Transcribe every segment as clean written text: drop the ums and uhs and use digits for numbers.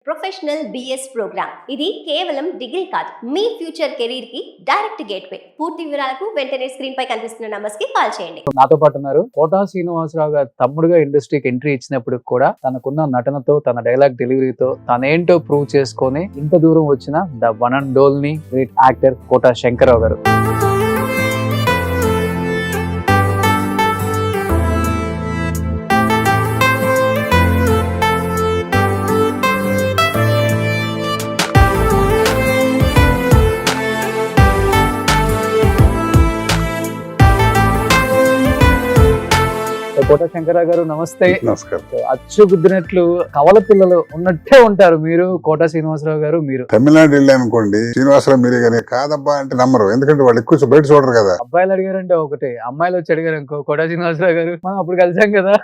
Professional BS programme. ఇది కేవలం degree కాదు, మీ ఫ్యూచర్ కెరీర్ కి డైరెక్ట్ గేట్వే. పూర్తి వివరాలకు వెంటనే స్క్రీన్ పై కనిపిస్తున్న నంబర్స్ కి కాల్ చేయండి. నాతో పాటు ఉన్నారు కోటా శ్రీనివాసరావు గారు తమ్ముడుగా ఇండస్ట్రీకి ఎంట్రీ ఇచ్చినప్పుడు కూడా తనకున్న నటనతో, తన డైలాగ్ డెలివరీతో తనేంటో ప్రూవ్ చేసుకొని ఇంత దూరం వచ్చిన the one and only great actor Kota Shankarrao garu. Kota Shankarrao గారు నమస్తే. నమస్కారం. అచ్చు గుద్దినట్లు కవల పిల్లలు ఉన్నట్టే ఉంటారు మీరు, కోటా శ్రీనివాసరావు గారు మీరు. తమిళనాడు వెళ్ళానుకోండి, శ్రీనివాసరావు మీరే కానీ కాదబ్బా అంటే నమ్మరు, ఎందుకంటే వాళ్ళు ఎక్కువ బయట చూడరు కదా. అబ్బాయిలు అడిగారంటే ఒకటి, అమ్మాయిలు వచ్చి అడిగారు అనుకో, కోటా శ్రీనివాసరావు గారు మనం అప్పుడు కలిసాం కదా.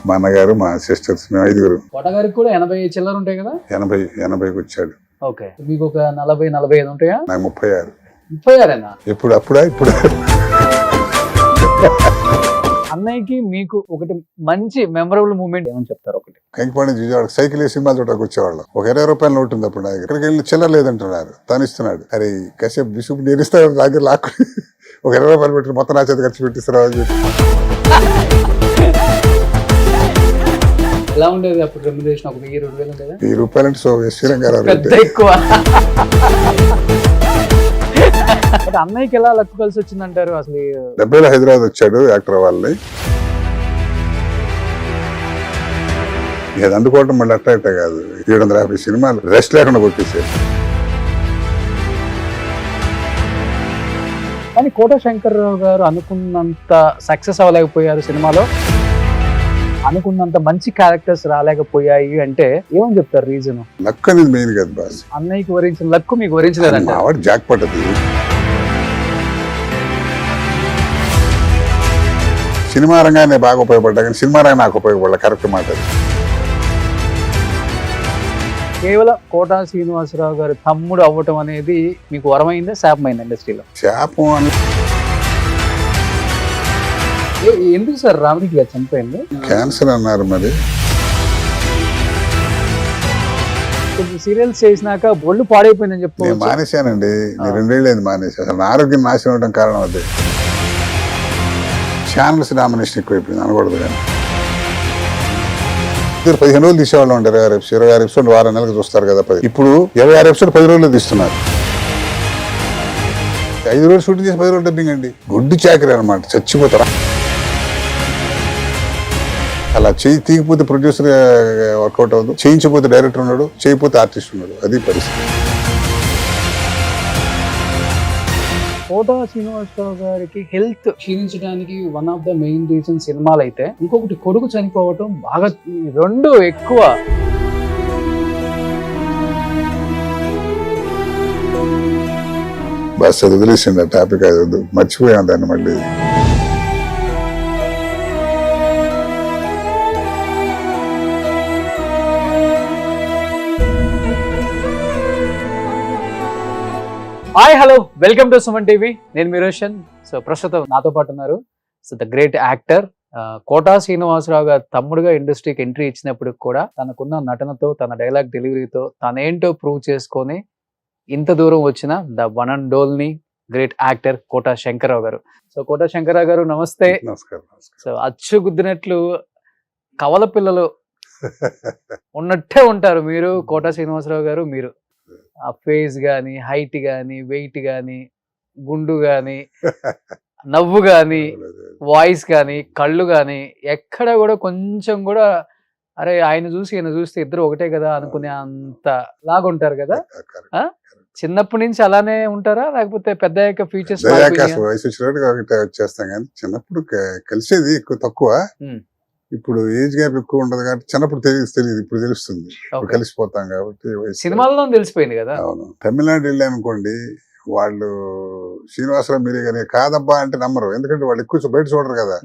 మా అన్నగారు, మా సిస్టర్స్, మేము 5 కోటా గారికి కూడా 80 చిల్లర ఉంటాయి కదా. 80కి వచ్చాడు. ఓకే, మీకు ఒక 40-45 ఉంటాయా? నాకు 36. 36ఏనా? ఇప్పుడు అన్నయ్యకి మీకు ఒకటి మంచి మెమరబుల్ మూమెంట్ ఏమని చెప్తారు? ఒకటి కంకిపాడి నుంచి విజయవాడ సైకిల్ వేసి సినిమా చూడడానికి వచ్చేవాళ్ళం. ఒక 20 రూపాయలు నోటు ఉంది అప్పుడు. ఇక్కడికి వెళ్ళి చిల్లర లేదంటున్నారు, తను ఇస్తున్నాడు. అరే కాసేపు బిసుపు నేను ఇస్తాను, దగ్గర లాక్కుని ఒక 20 రూపాయలు పెట్టి మొత్తం నా చేత ఖర్చు పెట్టిస్తారు అని చెప్పి. ఎలా ఉండేది అప్పుడు రెమ్యునరేషన్? ఒక 1000-2000 ఉండేదా? 1000 రూపాయలు అంటే సో శ్రీరంగారావు పెద్ద ఎక్కువ. అన్నయ్యకి ఎలా లక్కు కలిసి వచ్చిందంటారు? అసలు 70లో హైదరాబాద్ వచ్చాడు యాక్టర్ వాళ్ళని. ఇది అందుకోవటం మళ్ళీ అట్ట కాదు, 750 సినిమాలు రెస్ట్ లేకుండా కొట్టేసాడు. కానీ కోటా శంకర్రావు గారు అనుకున్నంత సక్సెస్ అవ్వలేకపోయారు సినిమాలో, అనుకున్నంత మంచి క్యారెక్టర్స్ రాలేకపోయాయి అంటే ఏమని చెప్తారు రీజన్? లక్ అనేది మెయిన్ కదా బాస్. అన్నయ్యకి వరించిన లక్కు మీకు వరించలేదంట. ఆవిడ జాక్ పట్టదు. సినిమా రంగానే బాగా ఉపయోగపడ్డా, కానీ సినిమా రంగం నాకు ఉపయోగపడలే. కరెక్ట్ మాట. కేవలం కోటా శ్రీనివాసరావు గారు తమ్ముడు అవ్వటం అనేది మీకు వరమైందా, శాపమైందా ఇండస్ట్రీలో? శాపం అని ఎందుకు సార్ రామరెడ్డి గారు చనిపోయింది? క్యాన్సర్ అన్నారు. మరి కొన్ని సీరియల్స్ చేసినాక ఒళ్ళు పాడైపోయిందని చెప్పి నేను మానేశానండి. నేను 2 ఏళ్ళు అయింది మానేసి. అసలు నా ఆరోగ్యం నాశనం అవడం కారణం అదే. ఛానల్స్ డామినేషన్ ఎక్కువైపోయింది అనకూడదు, కానీ 15 రోజులు తీసేవాళ్ళు ఉంటారు. 26 ఎపిసోడ్ వారం నెలలకు చూస్తారు కదా. ఇప్పుడు 26 ఎపిసోడ్ 10 రోజుల్లో తీస్తున్నారు. 5 రోజులు షూటింగ్ చేసి 10 రోజులు డబ్బింగ్ అండి. గుడ్డి చాకరీ అనమాట. చచ్చిపోతారా అలా. చేయి తీగిపోతే ప్రొడ్యూసర్ వర్కౌట్ అవ్వదు, చేయించకపోతే డైరెక్టర్ ఉన్నాడు, చేయకపోతే ఆర్టిస్ట్ ఉన్నాడు. అది పరిస్థితి. కోటా శ్రీనివాసరావు గారికి హెల్త్ క్షీణించడానికి one of the main reason సినిమాలు అయితే, ఇంకొకటి కొడుకు చనిపోవటం బాగా, 2 ఎక్కువ. బస్ అది వదిలేసింది ఆ టాపిక్. అది మర్చిపోయాం దాన్ని మళ్ళీ. Hi, hello, welcome to Suman TV. నేను మీ రోషన్. సో ప్రస్తుతం నాతో పాటు ఉన్నారు so the great actor Kota Srinivasa Rao garu తమ్ముడుగా ఇండస్ట్రీకి ఎంట్రీ ఇచ్చినప్పుడు కూడా తనకున్న నటనతో, తన డైలాగ్ డెలివరీతో తనేంటో ప్రూవ్ చేసుకొని ఇంత దూరం వచ్చిన the one and only great actor Kota Shankarrao గారు. సో కోటా శంకర్రావు గారు నమస్తే. నమస్కారం. సో అచ్చు గుద్దినట్లు కవల పిల్లలు ఉన్నట్టే ఉంటారు మీరు, కోటా శ్రీనివాసరావు గారు మీరు. ఆ ఫేస్ గాని, హైట్ గాని, వెయిట్ గాని, గుండు గాని, నవ్వు గాని, వాయిస్ గాని, కళ్ళు గాని, ఎక్కడ కూడా కొంచెం కూడా అరే ఆయన చూసి ఈయన చూస్తే ఇద్దరు ఒకటే కదా అనుకునే అంత లాగుంటారు కదా. చిన్నప్పటి నుంచి అలానే ఉంటారా, లేకపోతే పెద్ద ఫీచర్స్ వయసు వచ్చినట్టు వచ్చేస్తాం, కానీ చిన్నప్పుడు కలిసేది ఎక్కువ తక్కువ. ఇప్పుడు ఏజ్ గ్యాప్ ఎక్కువ ఉండదు కాబట్టి చిన్నప్పుడు తెలియదు, ఇప్పుడు తెలుస్తుంది. కలిసిపోతాం కాబట్టి. సినిమాల్లో తెలిసిపోయింది కదా. అవును. తమిళనాడు వెళ్ళానుకోండి, వాళ్ళు శ్రీనివాసరావు మీరే కానీ కాదబ్బా అంటే నమ్మరు, ఎందుకంటే వాళ్ళు ఎక్కువ బయట చూడరు కదా.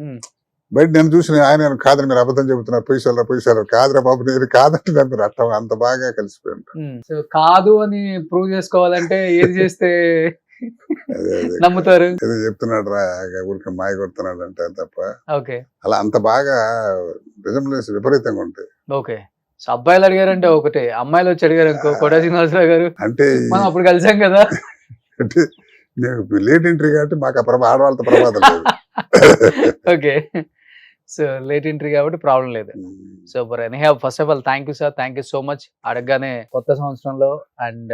బయట నేను చూసిన ఆయన కాదని మీరు అబద్ధం చెబుతున్నారు, పొయ్యిసారు కాదురా బాబు, నేను కాదంటే నమ్మరు. అట్లా అంత బాగా కలిసిపోయి ఉంటారు. కాదు అని ప్రూవ్ చేసుకోవాలంటే ఏది చేస్తే అదే అదే నమ్ముతారు. ఏదో చెప్తున్నాడు రా ఊరికి మాయ కొడుతున్నాడు అంటే తప్ప ఓకే. అలా అంత బాగా రిజంబ్లెన్స్ విపరీతంగా ఉంటాయి. ఓకే. సో, అబ్బాయిలు అడిగారంటే ఒకటే. అమ్మాయిలు వచ్చి అడిగారు అనుకో కోట శ్రీనివాసరావు గారు అంటే మనం అప్పుడు కలిసాం కదా! అంటే మేము లేట్ ఎంట్రీ కాబట్టి మాకు ఆ ఆడవాళ్ళతో ప్రమాదం లేదు. ఓకే. సో, లేట్ ఎంట్రీ కాబట్టి ప్రాబ్లమ్ లేదు. Super. Anyhow first of all thank you sir. Thank you so much. అడగగానే కొత్త సంవత్సరంలో అండ్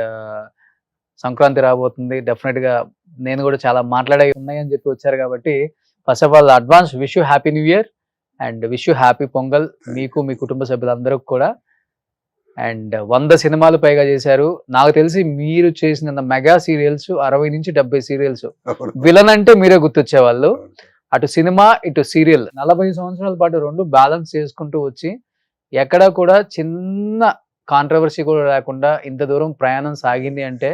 సంక్రాంతి రాబోతుంది. డెఫినెట్‌గా నేను కూడా చాలా మాట్లాడేవి ఉన్నాయని చెప్పి వచ్చారు కాబట్టి first of all advance wish you happy new year and wish you happy pongal మీకు, మీ కుటుంబ సభ్యులందరికి కూడా. అండ్ 100 సినిమాలు పైగా చేశారు. నాకు తెలిసి మీరు చేసిన మెగా సీరియల్స్ 60-70 సీరియల్స్. విలన్ అంటే మీరే గుర్తొచ్చేవాళ్ళు. అటు సినిమా, ఇటు సీరియల్ 40 సంవత్సరాల పాటు 2 బ్యాలెన్స్ చేసుకుంటూ వచ్చి ఎక్కడా కూడా చిన్న కాంట్రవర్సీ కూడా లేకుండా ఇంత దూరం ప్రయాణం సాగింది అంటే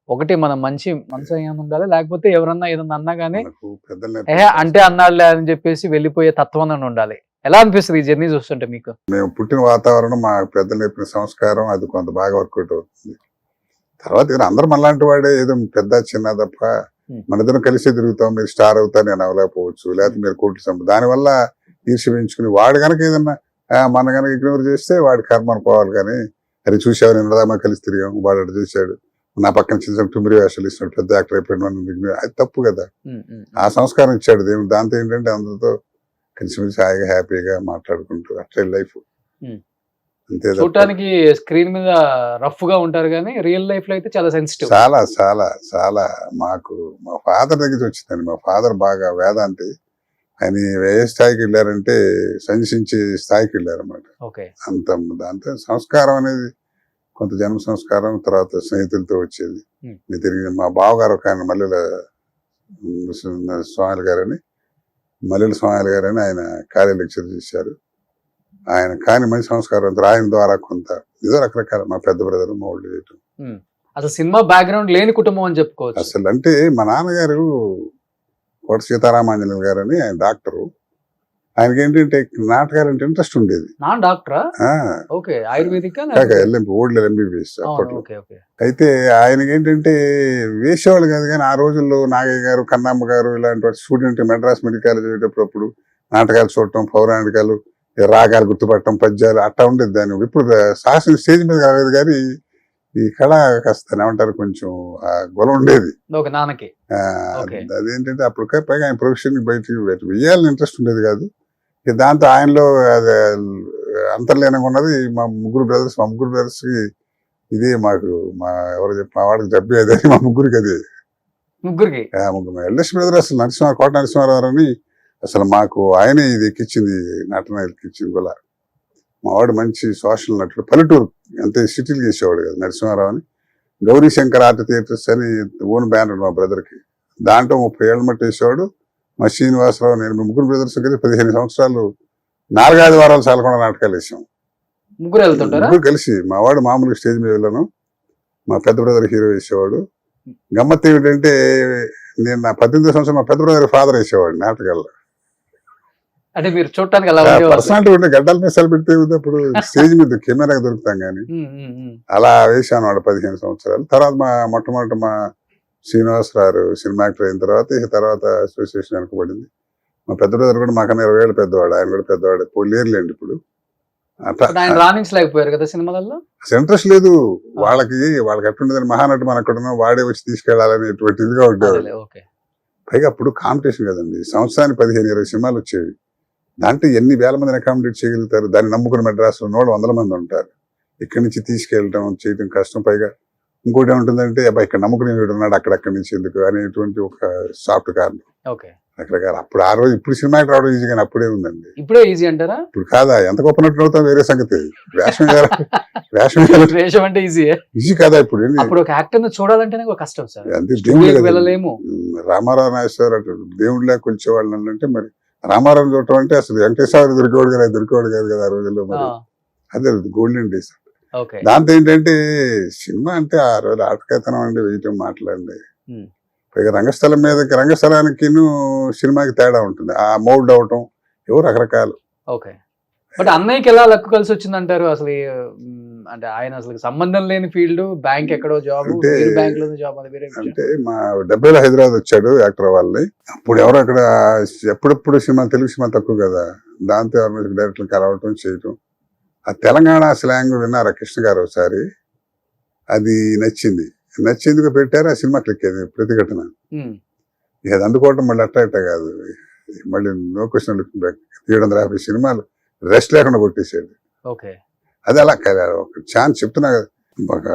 ఒకటి మనం మంచి మనసు ఏమి ఉండాలి, లేకపోతే ఎవరన్నా ఏదన్నా అన్నా కానీ మనకు పెద్దలు అంటే అన్నాడులే అని చెప్పేసి వెళ్ళిపోయే తత్వం అని ఉండాలి. ఎలా అనిపిస్తుంది ఈ జర్నీ చూస్తుంటే మీకు? మేము పుట్టిన వాతావరణం, మా పెద్దలు నేర్పిన సంస్కారం అది కొంత బాగా వర్కౌట్ అవుతుంది. తర్వాత ఇక అందరూ మనలాంటి వాడే, ఏదో పెద్ద చిన్న తప్ప మన ఇద్దరం కలిసి తిరుగుతాం. మీరు స్టార్ అవుతారు, నేను అవ్వలేకపోవచ్చు, లేకపోతే మీరు కోట్లు సంపద. దానివల్ల ఈర్ష్య పెంచుకుని వాడు కనుక ఏదన్నా మన కనుక ఇగ్నోర్ చేస్తే వాడి కర్మ అనుకోవాలి. కానీ అది చూసావు, నేను దాకా కలిసి తిరిగాం, వాడు అటు చూశాడు, నా పక్కన చిన్న టుమిరి వేషాలు ఇస్తున్నాడు, పెద్ద యాక్టర్ అయిపోయిన, అది తప్పు కదా. ఆ సంస్కారం ఇచ్చాడు దేవుడు. దాంతో ఏంటంటే అందరితో కలిసిమెలిసి హాయిగా హ్యాపీగా మాట్లాడుకుంటూ అట్లే లైఫ్ అంతే. చూడటానికి స్క్రీన్ మీద రఫ్ గా ఉంటారు కానీ రియల్ లైఫ్ లో అయితే చాలా సెన్సిటివ్. చాలా చాలా చాలా మాకు మా ఫాదర్ దగ్గర వచ్చిందండి. మా ఫాదర్ బాగా వేదాంతి. ఆయన ఏ స్థాయికి వెళ్ళారంటే సన్యసించే స్థాయికి వెళ్ళారన్నమాట. ఓకే. అంత దాంతో సంస్కారం అనేది కొంత జన్మ సంస్కారం, తర్వాత స్నేహితులతో వచ్చేది. నేను తిరిగి మా బావగారు ఒక ఆయన మల్లెల స్వామి గారని, మల్లెల స్వామి గారని ఆయన కార్య లెక్చర్ చేశారు. ఆయన కాని మంచి సంస్కారం ఆయన ద్వారా కొంత ఏదో రకరకాల మా పెద్ద బ్రదర్, మా ఓల్డ్ రిలేటివ్. అసలు సినిమా బ్యాక్గ్రౌండ్ లేని కుటుంబం అని చెప్పుకోవచ్చు. అసలు అంటే మా నాన్నగారు కోట సీతారామాంజనేయులు గారు అని ఆయన డాక్టరు. ఆయనకి ఏంటంటే నాటకాలంటే ఇంట్రెస్ట్ ఉండేది. నా డాక్టరా? ఓకే. ఆయుర్వేదిక్ ఓల్డ్ ఎంబీబీఎస్ అప్పట్లో. అయితే ఆయనకి ఏంటంటే వేసేవాళ్ళు కాదు, కానీ ఆ రోజుల్లో నాగయ్య గారు, కన్నమ్మ గారు ఇలాంటి వాటి స్టూడెంట్ మెడ్రాస్ మెడికల్ కాలేజ్ వెళ్ళేటప్పుడు నాటకాలు చూడటం, పౌరాణికాలు, రాగాలు గుర్తుపట్టడం, పద్యాలు అట్టా ఉండేది. దాన్ని ఇప్పుడు శాసన స్టేజ్ మీద కాలేదు, కానీ ఈ కళ కాస్త ఏమంటారు కొంచెం గొల ఉండేది నాన్నకి. అదేంటంటే అప్పుడు పైగా ఆయన ప్రొఫెషన్ బయటికి వెయ్యాలని ఇంట్రెస్ట్ ఉండేది కాదు. దాంతో ఆయనలో అంతర్లీనంగా ఉన్నది మా ముగ్గురు బ్రదర్స్ కి ఇదే మాకు మా వాడికి జబ్బే అదే మా ముగ్గురికి అదే. ముగ్గురికి ఎల్డెస్ట్ బ్రదర్ అసలు కోట నరసింహారావు అని అసలు మాకు ఆయనే ఇది ఎక్కించింది, నటన ఎక్కించింది కూడా. మా వాడు మంచి సోషల్ నటుడు, పల్లెటూరు అంతే సిటీలు చేసేవాడు కదా నరసింహారావు అని. గౌరీ శంకర్ ఆర్ట్ థియేటర్స్ అని ఓన్ బ్యానర్ మా బ్రదర్కి. దాంట్లో 30 ఏళ్ళ మట్టి వేసేవాడు. మా శ్రీనివాసరావు, నేను ముగ్గురు బ్రదర్స్ కలిసి 15 సంవత్సరాలు 4-5 వారాలు చాలకుండా నాటకాలు వేసాం. ముగ్గురు కలిసి. మా వాడు మామూలుగా స్టేజ్ మీద వెళ్ళాను, మా పెద్ద బ్రదర్ హీరో వేసేవాడు. గమ్మత్తు ఏమిటంటే నేను నా 18 సంవత్సరం మా పెద్ద బ్రదర్ ఫాదర్ వేసేవాడు నాటకాల్లో. అంటే మీరు చూడటానికి పర్సనాలిటీ ఉంటే గడ్డల మీసాలు పెడితే అప్పుడు స్టేజ్ మీద కెమెరా దొరుకుతాం కానీ అలా వేసాను వాడు 15 సంవత్సరాలు. తర్వాత మొట్టమొదటి మా శ్రీనివాసరావు సినిమా యాక్టర్ అయిన తర్వాత అసోసియేషన్ వెనకబడింది. మా పెద్ద బ్రదర్ కూడా మాకన్నా 20 ఏళ్ళు పెద్దవాడు, ఆయన కూడా పెద్దవాడు, లేరులేండి ఇప్పుడు. రాణించలేకపోయారు కదా సినిమాలలో. అసలు ఇంట్రెస్ట్ లేదు వాళ్ళకి ఎట్లుండదని. మహానటి మన అక్కడ వాడే వచ్చి తీసుకెళ్లాలనేటువంటి ఇదిగా ఉండేవాడు. పైగా అప్పుడు కాంపిటీషన్ కదండి, సంవత్సరానికి 15-20 సినిమాలు వచ్చేవి. దాంట్లో ఎన్ని వేల మందిని అకామిడేట్ చేయగలుగుతారు? దాన్ని నమ్ముకుని మెడ్రాస్లో 100 మంది ఉంటారు. ఇక్కడి నుంచి తీసుకెళ్ళటం చేయటం కష్టం. పైగా ఇంకోటి ఏముంటుందంటే అబ్బాయి ఇక్కడ నమ్ముకుని ఉన్నాడు, అక్కడి నుంచి ఎందుకు అనేటువంటి ఒక సాఫ్ట్ కారణం రకరకాల. అప్పుడు ఆ రోజు ఇప్పుడు సినిమాకి రావడం ఈజీ, కానీ అప్పుడే ఉందండి. ఇప్పుడే ఈజీ అంటారా? ఇప్పుడు కాదా, ఎంత గొప్ప నటుడు అవుతాం వేరే సంగతి. వేషం అంటే ఈజీ కాదా ఇప్పుడు? అప్పుడు ఒక యాక్టర్ చూడాలంటేనే కష్టం సార్. అంతే, దేవుడు వెళ్ళలేము. రామారావు నాగేశ్వర దేవుడిలా కొలిచేవాళ్ళు అంటే మరి రామారావు చూడటం అంటే అసలు వెంకటేశ్వర దొరికేవాడు కాదు కదా ఆ రోజుల్లో. మరి అదే గోల్డెన్ డేస్. దాంతో ఏంటంటే సినిమా అంటే ఆ రోజు ఆటకేతనం అండి, వేయటం, మాట్లాడండి. పైగా రంగస్థలానికి సినిమాకి తేడా ఉంటుంది. ఆ మౌల్డ్ అవటం ఏవో రకరకాలు. బట్ అన్నయ్యకి ఎలా లక్కు కలిసి వచ్చిందంటారు? అసలు అంటే ఆయన అసలు సంబంధం లేని ఫీల్డ్, బ్యాంక్ ఎక్కడో జాబ్, అంటే- మీరు బ్యాంక్ లోనే జాబ్, అది వేరే విషయం. అంటే మా 70లో హైదరాబాద్ వచ్చాడు యాక్టర్ వాళ్ళని. అప్పుడు ఎవరు అక్కడ ఎప్పుడెప్పుడు సినిమా, తెలుగు సినిమా తక్కువ కదా, దాంతో ఎవరి డైరెక్టర్ కలవటం చేయటం. ఆ తెలంగాణ స్లాంగ్ విన్నారా కృష్ణ గారు ఒకసారి, అది నచ్చేందుకు పెట్టారు. ఆ సినిమా క్లిక్ అయింది ప్రతిఘటన. ఉమ్, ఇక అది అందుకోవటం మళ్ళీ అట్ట కాదు, మళ్ళీ నో క్వశ్చన్ లుకింగ్ బ్యాక్ 750 సినిమాలు రెస్ట్ లేకుండా కొట్టేసాడు. ఓకే. అది అలా కదా, ఒక ఛాన్స్ చెప్తున్నా కదా, ఒక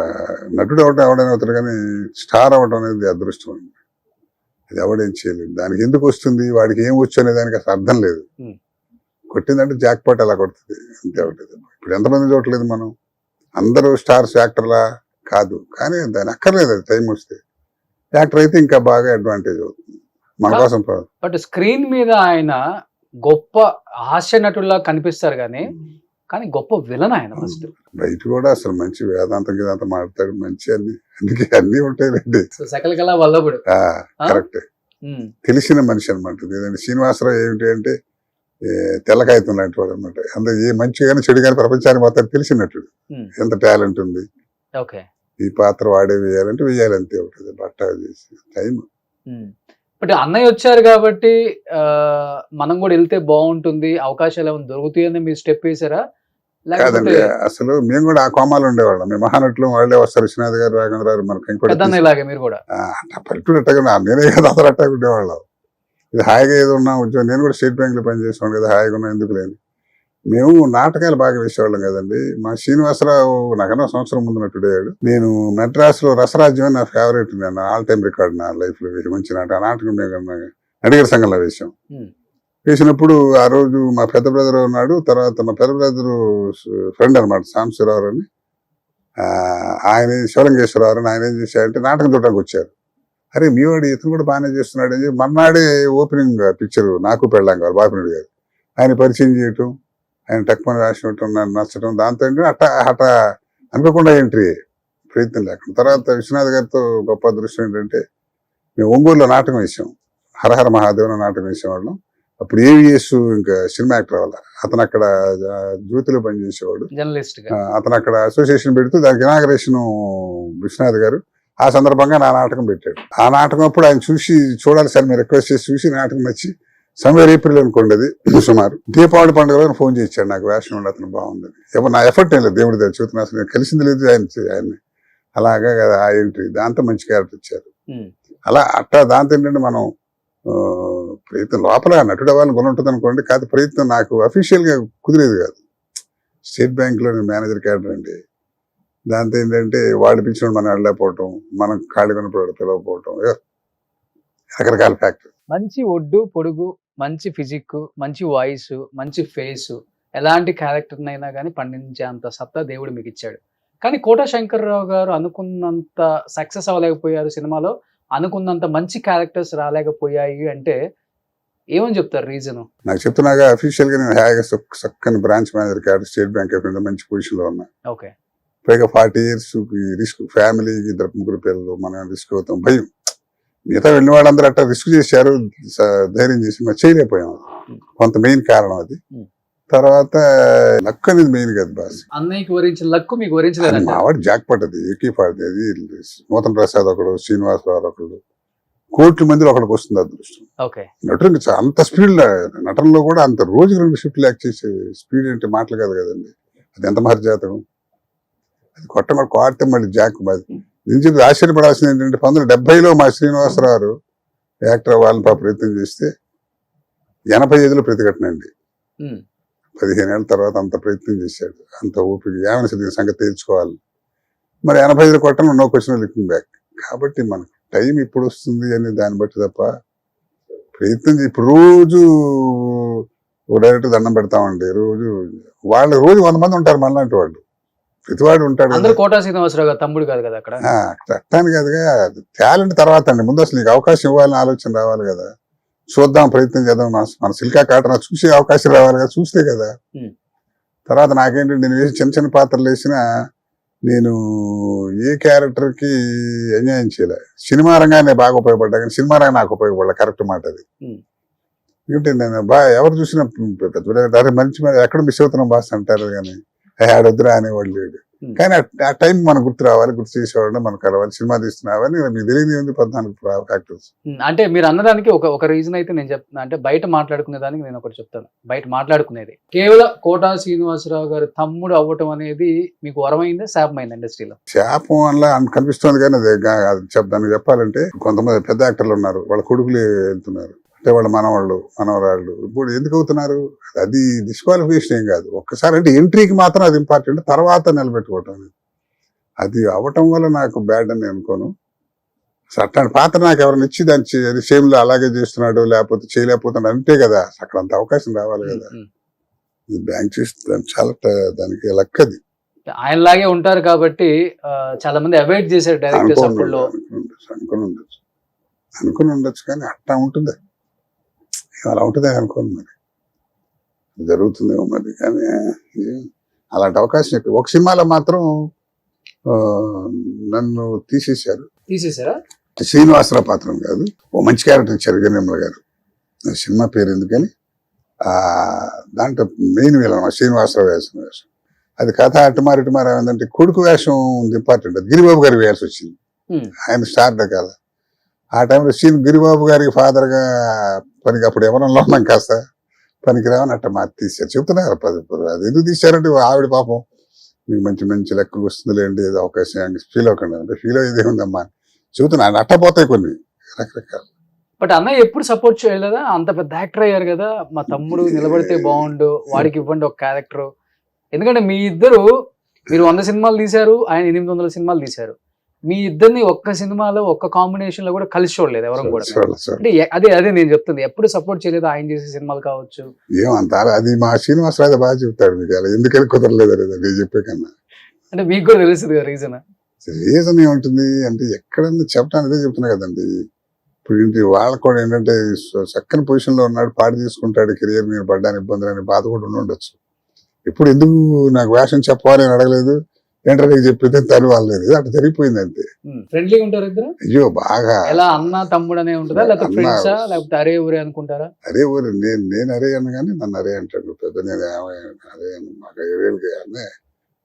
నటుడు అవడని అవుతాడు కానీ స్టార్ అవ్వడం అనేది అదృష్టం అండి. అది ఎవడేం చేయలేదు. దానికి ఎందుకు వస్తుంది, వాడికి ఏం వచ్చు అనే దానికి అసలు అర్థం లేదు. కొట్టిందంటే జాక్ పాట్ అలా కొడుతుంది అంతే ఒకటి. ఇప్పుడు ఎంతమంది చూడట్లేదు మనం, అందరూ స్టార్స్ యాక్టర్లా కాదు, కానీ దాని అక్కర్లేదు. అది టైం వస్తే యాక్టర్ అయితే ఇంకా బాగా అడ్వాంటేజ్ అవుతుంది మన కోసం. బట్ స్క్రీన్ మీద ఆయన గొప్ప హాస్య నటుల్లా కనిపిస్తారు కానీ గొప్ప విలన్ ఆయన ఫస్ట్. బయట కూడా అసలు మంచి వేదాంతం గిదాంతం మాట్లాడతాడు, మంచి అందుకే అన్ని ఉంటాయి. సో సకల కళ వల్లభుడు. కరెక్ట్, తెలిసిన మనిషి అనమాట. లేదంటే శ్రీనివాసరావు ఏమిటి అంటే తెల్లకాయతం లాంటి వాడు అనమాట. అందులో ఏ మంచి కానీ చెడు కానీ ప్రపంచానికి మొత్తం తెలిసినట్టు, ఎంత టాలెంట్ ఉంది, ఓకే, ఈ పాత్ర వాడే వేయాలంటే వేయాలంతే ఉంటుంది. బట్ట చేసి టైం. బట్ అన్నయ్య వచ్చారు కాబట్టి మనం కూడా వెళ్తే బాగుంటుంది, అవకాశాలు ఏమైనా దొరుకుతాయని మీరు స్టెప్ వేసారా? కాదండి, అసలు మేము కూడా ఆ కోమాలు ఉండేవాళ్ళం. మేము మహానటులు వాళ్ళే వస్తారు, విశ్వనాథ్ గారు, రాఘవేంద్ర గారు, మనకి ఇలాగే మీరు కూడా పల్లెటూరు అట్టగా నేనే కదా అందరూ అట్టగా ఉండేవాళ్ళం. ఇది హాయిగా ఏదో ఉన్నా ఉద్యోగం. నేను కూడా స్టేట్ బ్యాంక్ లో పనిచేసేవాడు కదా, హాయిగా ఉన్నా ఎందుకు లేదు. మేము నాటకాలు బాగా వేసేవాళ్ళం కదండి. మా శ్రీనివాసరావు నాకన్నా సంవత్సరం ముందు నటుడయ్యాడు. నేను మెడ్రాస్లో రసరాజ్యం నా ఫేవరెట్, నేను ఆల్ టైమ్ రికార్డ్ నా లైఫ్ లో మంచి నాటకం నడిగర్ సంఘంలో వేసాం. వేసినప్పుడు ఆ రోజు మా పెద్ద బ్రదర్ ఉన్నాడు, తర్వాత మా పెద్ద బ్రదర్ ఫ్రెండ్ అనమాట సాంబశివరావు అని, ఆయన శివలింగేశ్వరరావు అని, ఆయన ఏం చేశారంటే నాటకం చూడటానికి వచ్చారు. అరే మీ వాడు ఇతను కూడా బాగానే చేస్తున్నాడు అని చెప్పి మర్నాడే ఓపెనింగ్ పిక్చర్ నాకు పెళ్ళాం గారు బాపినుడు గారు ఆయన పరిచయం చేయటం, ఆయన టక్మని వేషం నన్ను నచ్చడం, దాంతో అట అనుకోకుండా ఎంట్రీ, ప్రయత్నం లేకుండా. తర్వాత విశ్వనాథ్ గారితో గొప్ప అదృష్టం ఏంటంటే మేము ఒంగోలులో నాటకం వేసాం, హరహర మహాదేవన నాటకం వేసేవాళ్ళం. అప్పుడు ఏవిఎస్ ఇంకా సినిమా యాక్టర్ అవ్వాలి, అతను అక్కడ జ్యోతిలో పనిచేసేవాడు, జర్నలిస్ట్. అతను అక్కడ అసోసియేషన్ పెడుతూ దానికి ఇనాగరేషన్ విశ్వనాథ్ గారు ఆ సందర్భంగా నా నాటకం పెట్టాడు. ఆ నాటకం అప్పుడు ఆయన చూడాలి సార్ మీరు రిక్వెస్ట్ చేసి చూసి నాటకం నచ్చి సమ్వేర్ ఏప్రిల్ అనుకోండి అది సుమారు దీపావళి పండుగలో ఫోన్ చేశాడు, నాకు వేషం ఉండి అతను బాగుందని. ఎవరు నా ఎఫర్ట్ ఏం లేదు, దేవుడి దగ్గర చూస్తున్నా, అసలు నేను కలిసింది లేదు ఆయన్ని. అలాగా కదా ఆ ఎంట్రీ, దాంతో మంచి క్యారెక్టర్ ఇచ్చారు. అలా దాంతో ఏంటంటే మనం ప్రయత్నం లోపల నటుడు అవ్వాలని గుణ ఉంటుంది అనుకోండి, కాదు ప్రయత్నం నాకు అఫీషియల్ గా కుదిరేది కాదు. స్టేట్ బ్యాంక్ లో నేను మేనేజర్ క్యాడర్ అండి. దాంతో ఏంటంటే వాళ్ళు పిలిచిన మనం వెళ్ళకపోవటం, మనం ఖాళీ కొనప్పుడు పిలవకపోవటం, రకరకాల ఫ్యాక్టర్. మంచి ఒడ్డు పొడుగు, మంచి ఫిజిక్, మంచి వాయిస్, మంచి ఫేస్, ఎలాంటి క్యారెక్టర్ అయినా కానీ పండించే అంత సత్తా దేవుడు మీకు ఇచ్చాడు. కానీ కోట శంకర్రావు గారు అనుకున్నంత సక్సెస్ అవ్వలేకపోయారు సినిమాలో, అనుకున్నంత మంచి క్యారెక్టర్స్ రాలేకపోయాయి అంటే ఏమని చెప్తారు రీజన్? నాకు చెప్తున్నాగా అఫీషియల్ గా నేను హాయిగా చక్కని branch manager cadre state bank of India మంచి పొజిషన్ లో ఉన్నా. ఓకే, పైగా 40 years రిస్క్, ఫ్యామిలీకి 2 పిల్లలు, మనం రిస్క్ అవుతాం, భయం. మిగతా వెళ్ళిన వాళ్ళందరూ అట్లా రిస్క్ చేశారు, ధైర్యం చేసి మరి చేయలేకపోయాం. కొంత మెయిన్ కారణం అది. తర్వాత లక్ అనేది మెయిన్ కదా బాస్. అన్నయ్యకి వరించిన లక్ మీకు వరించలేదు. మావాడు జాక్ పడ్డది, ఏకీ పాడది. అది నూతన్ ప్రసాద్ ఒకడు, శ్రీనివాసరావు ఒకడు, కోట్ల మందిలో ఒకడికి వస్తుంది అదృష్టం. ఓకే, నటుడు అంత స్పీడ్, నటనలో కూడా అంత రోజుకి 2 షిఫ్ట్లు యాక్ట్ చేసే స్పీడ్ అంటే మాటలు కాదు కదండి. అది ఎంత మహర్జాతకం. అది కొడితే మళ్ళీ జాక్ నుంచి ఆశ్చర్యపడాల్సింది ఏంటంటే 1970లో మా శ్రీనివాసరావు యాక్టర్ అవ్వాలని ప్రయత్నం చేస్తే 85లో ప్రతిఘటనండి. 15 ఏళ్ళ తర్వాత అంత ప్రయత్నం చేశాడు, అంత ఓపిక, ఏమైనా దీని సంగతి తేల్చుకోవాలి. మరి 85లో కొట్టడం నో క్వశ్చన్ లుకింగ్ బ్యాక్. కాబట్టి మనకు టైం ఇప్పుడు వస్తుంది అనే దాన్ని బట్టి తప్ప ప్రయత్నం ఇప్పుడు రోజు డైరెక్ట్ దండం పెడతామండి. రోజు 100 మంది ఉంటారు మనలాంటి వాళ్ళు, ప్రతివాడు ఉంటాడు. అందరూ కోట శ్రీనివాసరావు గారు తమ్ముడు కాదు కదా అక్కడ. అట్టాను కదగా, టాలెంట్ తర్వాత అండి. ముందు అసలు నీకు అవకాశం ఇవ్వాలని ఆలోచన రావాలి కదా, చూద్దాం ప్రయత్నం చేద్దాం, మన సిల్కా కాటన చూసే అవకాశం రావాలి కదా, చూస్తే కదా. తర్వాత నాకేంటంటే నేను వేసి చిన్న చిన్న పాత్రలు వేసినా నేను ఏ క్యారెక్టర్ కి అన్యాయం చేయలే. సినిమా రంగానే బాగా ఉపయోగపడ్డా, కానీ సినిమా రంగం నాకు ఉపయోగపడలే, కరెక్ట్ మాట అది. ఎందుకంటే నేను ఎవరు చూసినా మంచి ఎక్కడ మిస్ అవుతున్నాం బాస్ అంటారు, కానీ ఆడొద్దురా అనేవాళ్ళు లేడు. కానీ ఆ టైం మనకు గుర్తు రావాలి, గుర్తు చేసేవాడు మనకు కలవాలి, సినిమా తీస్తున్నావని మీకు తెలియదు ఉంది 14 యాక్టర్స్. అంటే మీరు అన్నదానికి ఒక రీజన్ అయితే నేను చెప్తున్నా, అంటే బయట మాట్లాడుకునే దానికి నేను ఒకటి చెప్తాను. బయట మాట్లాడుకునేది కేవలం కోటా శ్రీనివాసరావు గారి తమ్ముడు అవ్వటం అనేది మీకు వరమైందా శాపమైందా ఇండస్ట్రీలో? శాపం వల్ల కనిపిస్తుంది కానీ అది దానికి చెప్పాలంటే కొంతమంది పెద్ద యాక్టర్లు ఉన్నారు, వాళ్ళ కొడుకులు వెళ్తున్నారు, అంటే వాళ్ళ మనవరాళ్ళు ఇప్పుడు ఎందుకు అవుతున్నారు, అది డిస్క్వాలిఫికేషన్ ఏం కాదు. ఒక్కసారి అంటే ఎంట్రీకి మాత్రం అది ఇంపార్టెంట్, తర్వాత నిలబెట్టుకోవటం అది అవ్వటం వల్ల నాకు బ్యాడ్ అని అనుకోను. అట్లాంటి పాత్ర నాకు ఎవరైనా ఇచ్చి దాని సేమ్ లో అలాగే చేస్తున్నాడు లేకపోతే చేయలేకపోతున్నాడు అంటే కదా అక్కడ అంత అవకాశం రావాలి కదా. బ్యాంక్ చేస్తుంది చాలా దానికి లక్కది. ఆయనలాగే ఉంటారు కాబట్టి చాలా మంది అవాయిడ్ చేశారు డైరెక్టర్స్ అప్పుడులో. అనుకుని ఉండొచ్చు కానీ అట్లా ఉంటుంది, అలా ఉంటుంది అనుకోను, మరి జరుగుతుందేమో మరి. కానీ అలాంటి అవకాశం ఎక్కువ. ఒక సినిమాలో మాత్రం నన్ను తీసేశారా? శ్రీనివాసరావు పాత్రం కాదు, ఓ మంచి క్యారెక్టర్ ఇచ్చారు జగన్మల గారు, సినిమా పేరు ఎందుకని దాంట్లో మెయిన్ వేళ శ్రీనివాసరావు వేసిన వేషం. అది కథ అటుమారి ఏంటంటే కొడుకు వేషం ఇంపార్టెంట్. అది గిరిబాబు గారి వేయాల్సి వచ్చింది, ఆయన స్టార్ రకాల. ఆ టైంలో గిరిబాబు గారికి ఫాదర్గా పనికి అప్పుడు ఎవరన్నా ఉన్నాం కాస్త పనికిరావని అట్ట తీశారు. చెప్తున్నారు అది ఎందుకు తీశారంటే ఆవిడ పాపం మీకు మంచి మంచి లెక్కకు వస్తుందిలేండి, ఏదో అవకాశం ఫీల్ అవ్వకండి అంటే ఫీల్ అయ్యేది ఏముందమ్మా చెబుతున్నా. ఆయన అట్టపోతాయి కొన్ని రకరకాలు. బట్ అన్నయ్య ఎప్పుడు సపోర్ట్ చేయలేదా? అంత పెద్ద యాక్టర్ అయ్యారు కదా, మా తమ్ముడు నిలబడితే బాగుండు, వాడికి ఇవ్వండి ఒక క్యారెక్టర్. ఎందుకంటే మీరు 100 సినిమాలు తీశారు, ఆయన 800 సినిమాలు తీశారు. మీ ఇద్దరిని ఒక్క సినిమాలో ఒక్క కాంబినేషన్ లో కూడా కలిసి చూడలేదు ఎవరు కూడా. అంటే అదే నేను చెప్తుంది, ఎప్పుడు సపోర్ట్ చేయలేదు ఆయన చేసే సినిమాలు కావచ్చు. ఏమంటారు అది మా శ్రీనివాసరావు బాగా చెప్తాడు మీకు, అలా ఎందుకని కుదరలేదు నేను చెప్పే కన్నా. అంటే మీకు కూడా తెలుస్తుంది కదా రీజన్ ఏముంటుంది అంటే ఎక్కడన్నా చెప్పడానికి చెప్తున్నా కదండి. ఇప్పుడు ఇంటి వాళ్ళకు కూడా ఏంటంటే చక్కని పొజిషన్ లో ఉన్నాడు, పాడు తీసుకుంటాడు, కెరియర్ మీద పడ్డానికి ఇబ్బందులు అనే బాధ కూడా ఉండొచ్చు. ఇప్పుడు ఎందుకు నాకు వేషం చెప్పాలి అని అడగలేదు, ఏంటంటే చెప్పితే తను వాళ్ళలేదు, అట్లా జరిగిపోయింది అంతే. ఫ్రెండ్లీగా ఉంటారు ఇద్దరు? అయ్యో బాగా. ఎలా అన్న తమ్ముడు అనే ఉంటుందా లేకపోతే ఫ్రెండ్సా లేకపోతే అరే ఊరే అనుకుంటారా? అరే ఊరే, నేను అరే అనగానే నన్ను అరే అంటాడు పెద్ద. నేను అరే మాకు 7 ఏళ్ళకి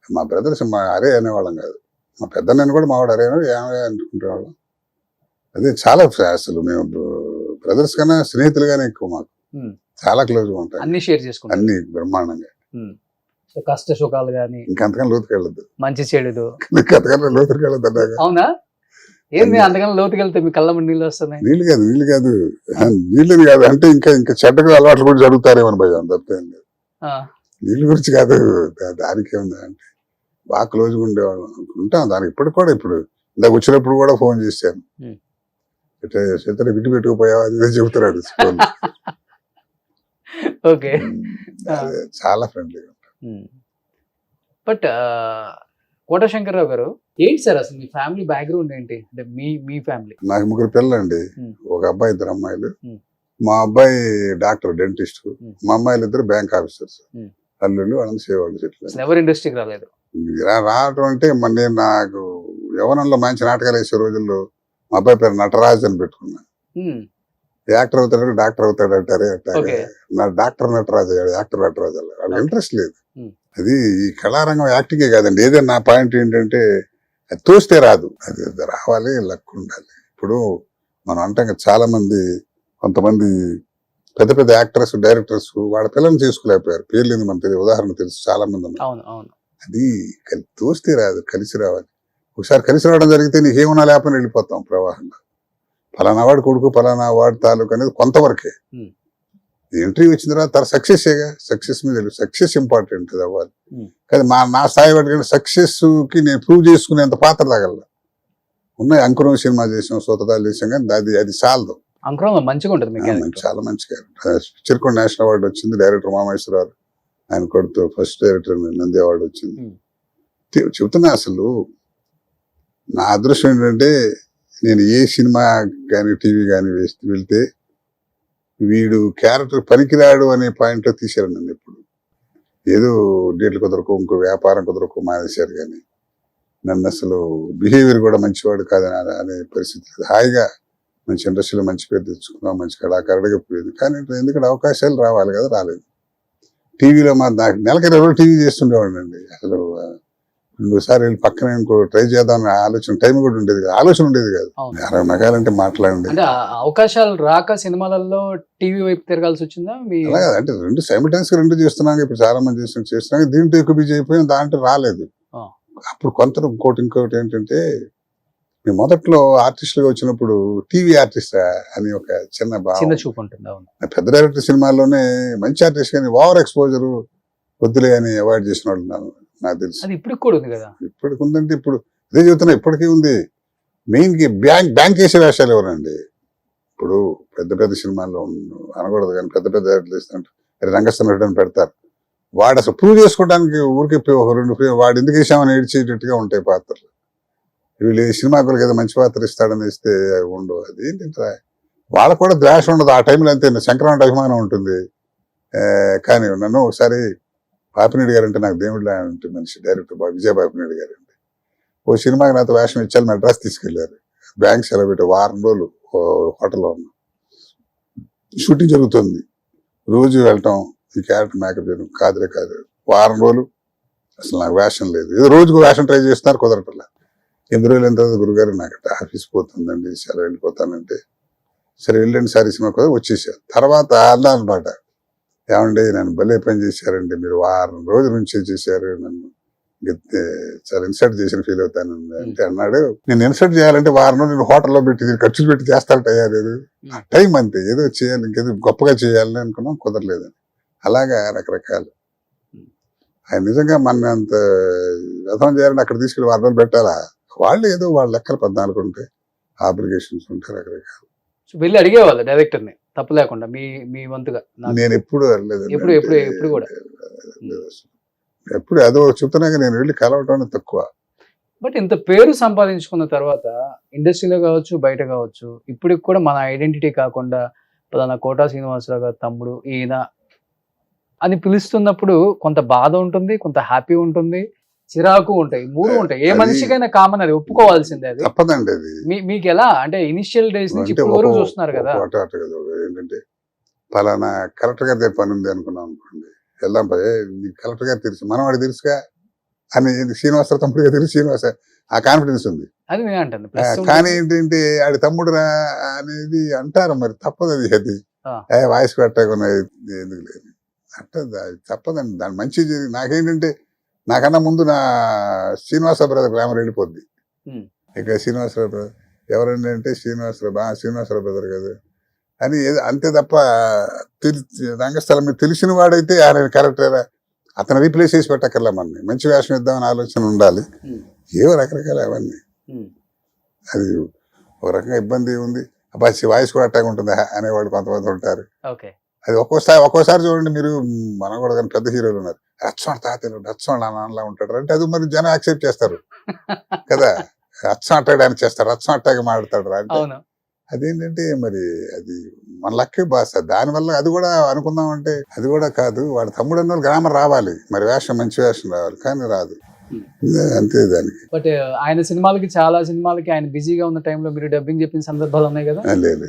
మా బ్రదర్స్ మా అరే అనేవాళ్ళం కాదు, మా పెద్ద నేను కూడా మావాడు అరే ఏమే అనుకుంటేవాళ్ళం. అదే చాలా అసలు మేము బ్రదర్స్ కన్నా స్నేహితులుగానే ఎక్కువ, మాకు చాలా క్లోజ్ గా ఉంటాయి, అన్ని షేర్ చేసుకుంటాం, అన్ని బ్రహ్మాండంగా. కష్ట సుఖాలు గానీ ఇంకంతకన్నా లోతుకెళ్ళదు, మంచి చెడుదు అంతకన్నా లోతుకెళ్ళదు అన్నాగా. అవునా? ఏంది అంతకన్నా లోతుకెళ్తే మీ కళ్ళ నీళ్ళు వస్తున్నాయి? నీళ్ళు కాదు నీళ్ళని కాదు, అంటే ఇంకా చెడ్డగా అలవాట్లు కూడా జరుగుతారేమని భయం తప్ప. నీళ్ళ గురించి కాదు, దానికి ఏముంది అంటే బాగా క్లోజ్గా ఉండేవాళ్ళం ఉంటాం దానికి. ఇప్పటికి కూడా ఇప్పుడు ఇందాక వచ్చినప్పుడు కూడా ఫోన్ చేశాను, ఇట్లా విడి పెట్టుకుపోయావా అది చెబుతున్నాడు. ఓకే, చాలా ఫ్రెండ్లీగా. బట్ కోట శంకర్రావు గారు ఏంటి సార్ అసలు మీ ఫ్యామిలీ బ్యాక్గ్రౌండ్ ఏంటి? అంటే మీ ఫ్యామిలీ. నాకు 3 పిల్లలండి, ఒక అబ్బాయి 2 అమ్మాయిలు. మా అబ్బాయి డాక్టర్ డెంటిస్ట్, మా అమ్మాయిలు 2 బ్యాంక్ ఆఫీసర్స్, అల్లుళ్ళు వాళ్ళని సేవాళ్ళు చెట్లు. ఎవరు ఇండస్ట్రీకి రాలేదు? రావటం అంటే నేను నాకు యవనంలో మంచి నాటకాలు వేసే రోజుల్లో మా అబ్బాయి పేరు నటరాజ్ అని పెట్టుకున్నా. యాక్టర్ అవుతాడు డాక్టర్ అవుతాడు అంటారే అట్లా నా డాక్టర్ నటరాజు అయ్యాడు, యాక్టర్ నటరాజు అలా. వాళ్ళకి ఇంట్రెస్ట్ లేదు. అది ఈ కళారంగం యాక్టింగే కాదండి, ఏదైనా నా పాయింట్ ఏంటంటే అది తోస్తే రాదు, అది రావాలి, లక్ ఉండాలి. ఇప్పుడు మనం అంటాం చాలా మంది, కొంతమంది పెద్ద పెద్ద యాక్టర్స్ డైరెక్టర్స్ వాళ్ళ పిల్లల్ని చేసుకోలేకపోయారు, పేర్లు మనకు తెలియదు, ఉదాహరణ తెలుసు చాలా మంది ఉన్నారు. అది తోస్తే రాదు, కలిసి రావాలి. ఒకసారి కలిసి రావడం జరిగితే నీకేమన్నా లేకపోయినా వెళ్ళిపోతాం ప్రవాహంలో. ఫలానా వాడు కొడుకు ఫలానా వాడు తాలూకు అనేది కొంతవరకే. ఎంట్రీ వచ్చిన తర్వాత సక్సెస్గా, సక్సెస్ మీద సక్సెస్ ఇంపార్టెంట్ అది అవ్వాలి. కానీ నా స్థాయి వాటికంటే సక్సెస్ కి నేను ప్రూవ్ చేసుకునేంత పాత్ర తగల ఉన్నాయి. అంకురం సినిమా చేసాం, సోతదాలు చేసాం, కానీ అది చాలదు. మంచిగా ఉంటుంది, చాలా మంచి క్యారెక్టర్. చిరుకొండ నేషనల్ అవార్డు వచ్చింది, డైరెక్టర్ మామేశ్వరరావు ఆయన కొడుతూ ఫస్ట్ డైరెక్టర్ నంది అవార్డు వచ్చింది. చెబుతున్నా అసలు నా అదృష్టం ఏంటంటే నేను ఏ సినిమా కానీ టీవీ కానీ వెళ్తే వీడు క్యారెక్టర్ పనికిరాడు అనే పాయింట్లో తీశారు నన్ను. ఎప్పుడు ఏదో డేట్లు కుదరకు ఇంకో వ్యాపారం కుదరకు మానేశారు, కానీ నన్ను అసలు బిహేవియర్ కూడా మంచివాడు కాదని అనే పరిస్థితి. హాయిగా మంచి ఇండస్ట్రీలో మంచి పేరు తెచ్చుకున్నాం, మంచి కళాకారుడిగా పోయింది. కానీ ఎందుకంటే అవకాశాలు రావాలి కదా, రాలేదు. టీవీలో నాకు నెలకి 2 టీవీ చేస్తుండేవాడిని అండి. అసలు ఇంకోసారి వెళ్ళి పక్కన ఇంకో ట్రై చేద్దాం ఆలోచన టైం కూడా ఉండేది కాదు, ఆలోచన ఉండేది కాదు. అవును. 60 మెగాలంటే మాట్లాడండి. అంటే అవకాశాలు రాక సినిమాలలో టీవీ వైపు తిరగాల్సి వచ్చిందా మీ? అలాగే అంటే రెండు సైమిల్టైన్స్ గా రెండు చేస్తున్నాం. ఇప్పుడు చాలా మంది చేస్తున్నాం, దీంట్లో ఎక్కువ బిజీ అయిపోయాం, దాంట్లో రాలేదు. ఆ. అప్పుడు కొంత ఇంకోటి ఏంటంటే, మేము మొదట్లో ఆర్టిస్టులుగా వచ్చినప్పుడు టీవీ ఆర్టిస్ట్ అని ఒక చిన్న చిన్న చూపు ఉంటుంది. అవును. పెద్ద డైరెక్టర్ సినిమాల్లోనే మంచి ఆర్టిస్ట్ కానీ ఓవర్ ఎక్స్పోజర్ వద్దులే అని అవాయిడ్ చేసిన వాళ్ళు నాకు తెలుసు. అది ఇప్పుడు కూడా ఉంది కదా. ఇప్పటికి ఉందంటే ఇప్పుడు ఇదే చెబుతున్నా, ఇప్పటికీ ఉంది. మెయిన్ కి బ్యాంక్ చేసే వేషాలు ఎవరండి? ఇప్పుడు పెద్ద పెద్ద సినిమాల్లో అనకూడదు కానీ పెద్ద పెద్ద డైరెక్టర్లు ఇస్తుంటే రంగస్థానం అని పెడతారు. వాడు అసలు ప్రూవ్ చేసుకోవడానికి ఊరికి ఒక 2 వాడు ఎందుకు వేసామని ఏడ్చేటట్టుగా ఉంటాయి పాత్రలు. వీళ్ళు సినిమాకులకి ఏదో మంచి పాత్ర ఇస్తాడని ఇస్తే ఉండవు. అది ఏంటంటే వాళ్ళకు కూడా ద్వేషం ఉండదు ఆ టైంలో. అంతే సంక్రాంతి అభిమానం ఉంటుంది. కానీ నన్ను ఒకసారి పాపినేడు గారు అంటే నాకు దేవుడిలా అంటే మనిషి, డైరెక్టర్ విజయ పాపినేడు గారు అంటే ఓ సినిమాకి నాతో వేషం ఇచ్చారు, మెడ్రాస్ తీసుకెళ్లారు. బ్యాంక్ సెలవు పెట్టి వారం రోజులు హోటల్లో ఉన్నాం. షూటింగ్ జరుగుతుంది, రోజు వెళ్ళటం, ఈ క్యారెక్టర్ మేకప్ చేయడం కాదు. వారం రోజులు అసలు నాకు వేషం లేదు. ఏదో రోజుకు వేషం ట్రై చేస్తున్నారు, కుదరటంలా. 8 రోజులు ఎంత గురుగారు నాకు ఆఫీస్ పోతుందండి, సెలవు వెళ్ళిపోతానంటే సరే వెళ్ళండి సార్ ఈ సినిమా కూడా వచ్చేసారు. తర్వాత అన్నా అనమాట, ఏమండి నన్ను భలే పని చేశారండి, మీరు వారం రోజుల నుంచి చేశారు, నన్ను చాలా ఇన్సల్ట్ చేసిన ఫీల్ అవుతాను అంటే అన్నాడు. నేను ఇన్సల్ట్ చేయాలంటే వారం రోజులు నేను హోటల్లో పెట్టి ఖర్చులు పెట్టి చేస్తాను లేదు, ఆ టైం అంతే. ఏదో చేయాలి, ఇంకేదో గొప్పగా చేయాలని అనుకున్నాం, కుదరలేదని. అలాగా రకరకాలు. ఆయన నిజంగా మన అంత వ్యర్థం చేయాలని అక్కడ తీసుకెళ్ళి వారం రోజులు పెట్టాలా? వాళ్ళు ఏదో వాళ్ళ లెక్కలు 14 ఉంటాయి, ఆబ్లిగేషన్స్ ఉంటాయి, రకరకాలు. వెళ్ళి అడిగేవాళ్ళు డైరెక్టర్ ని తప్పు లేకుండా మీ వంతుగా? నేను ఎప్పుడు వెళ్ళలేదు. ఎప్పుడు కూడా ఎప్పుడు అదో చెప్తున్నాక నేను వెళ్ళి కలవటం తక్కువ. బట్ ఇంత పేరు సంపాదించుకున్న తర్వాత ఇండస్ట్రీలో కావచ్చు, బయట కావచ్చు, ఇప్పటికి కూడా మన ఐడెంటిటీ కాకుండా పలానా కోటా శ్రీనివాసరావు గారు తమ్ముడు ఈయన అని పిలుస్తున్నప్పుడు కొంత బాధ ఉంటుంది, కొంత హ్యాపీ ఉంటుంది, చిరాకు ఉంటాయి, 3 ఉంటాయి. ఏ మనిషికైనా కామన్, అది ఒప్పుకోవాల్సిందే. అది తప్పదండి. అది మీకు ఎలా అంటే ఇనిషియల్ డేస్ నుంచి ఇప్పుడు వరకు చూస్తున్నారు కదా. ఏంటంటే పలానా కలెక్టర్ గారి దగ్గర పని ఉంది అనుకున్నాం అనుకోండి, వెళ్దాం పదే కలెక్టర్ గారు తెలుసు, మనవాడు తెలుసుగా అని శ్రీనివాసరావు తమ్ముడిగా తెలుసు, శ్రీనివాస ఆ కాన్ఫిడెన్స్ ఉంది. అది నేను అంటాను. కానీ ఏంటంటే ఆడి తమ్ముడు రా అనేది అంటారు, మరి తప్పదు. అది వాయిస్ కట్టకుండా ఎందుకు లేదు అంటే తప్పదండి. దాని మంచి నాకేంటంటే నాకన్నా ముందు నా శ్రీనివాసరావు బ్రదర్ గ్రామర్ వెళ్ళిపోద్ది. ఇక శ్రీనివాసరావు బ్రదర్ ఎవరండి అంటే శ్రీనివాసరావు బ్రదర్ కదా అని అంతే తప్ప రంగస్థలం మీద తెలిసిన వాడైతే ఆయన క్యారెక్టర్ అతను రీప్లేస్ చేసి పెట్టక్కర్లా. మనని మంచి వేషం ఇద్దామని ఆలోచన ఉండాలి. ఏవో రకరకాల అవన్నీ. అది ఒక రకంగా ఇబ్బంది ఉంది. అబ్బాయి వాయిస్ కూడా అట్టాగా ఉంటుంది అనేవాడు కొంతమంది ఉంటారు. అది ఒక్కోసారి చూడండి, మీరు మనం కూడా కానీ పెద్ద హీరోలు ఉన్నారు, రచ్చోడు తాతలు రచ్చోడు నాన్నలా ఉంటాడు అంటే అది మరి జనం యాక్సెప్ట్ చేస్తారు కదా. రచ్చం అట్టాడు అని చేస్తారు, రచ్చం అట్టాగా మాట్లాడతాడు అంటే అదేంటంటే మరి అది మన లక్కే భాష. దానివల్ల అది కూడా అనుకుందాం అంటే అది కూడా కాదు. వాడు తమ్ముడు అన్న గ్రామర్ రావాలి, మరి వేషం మంచి వేషం రావాలి, కానీ రాదు అంతే దానికి. బట్ ఆయన సినిమాలకి చాలా సినిమాలకి ఆయన బిజీగా ఉన్న టైంలో మీరు డబ్బింగ్ చెప్పిన సందర్భాలు ఉన్నాయి కదా? లేదు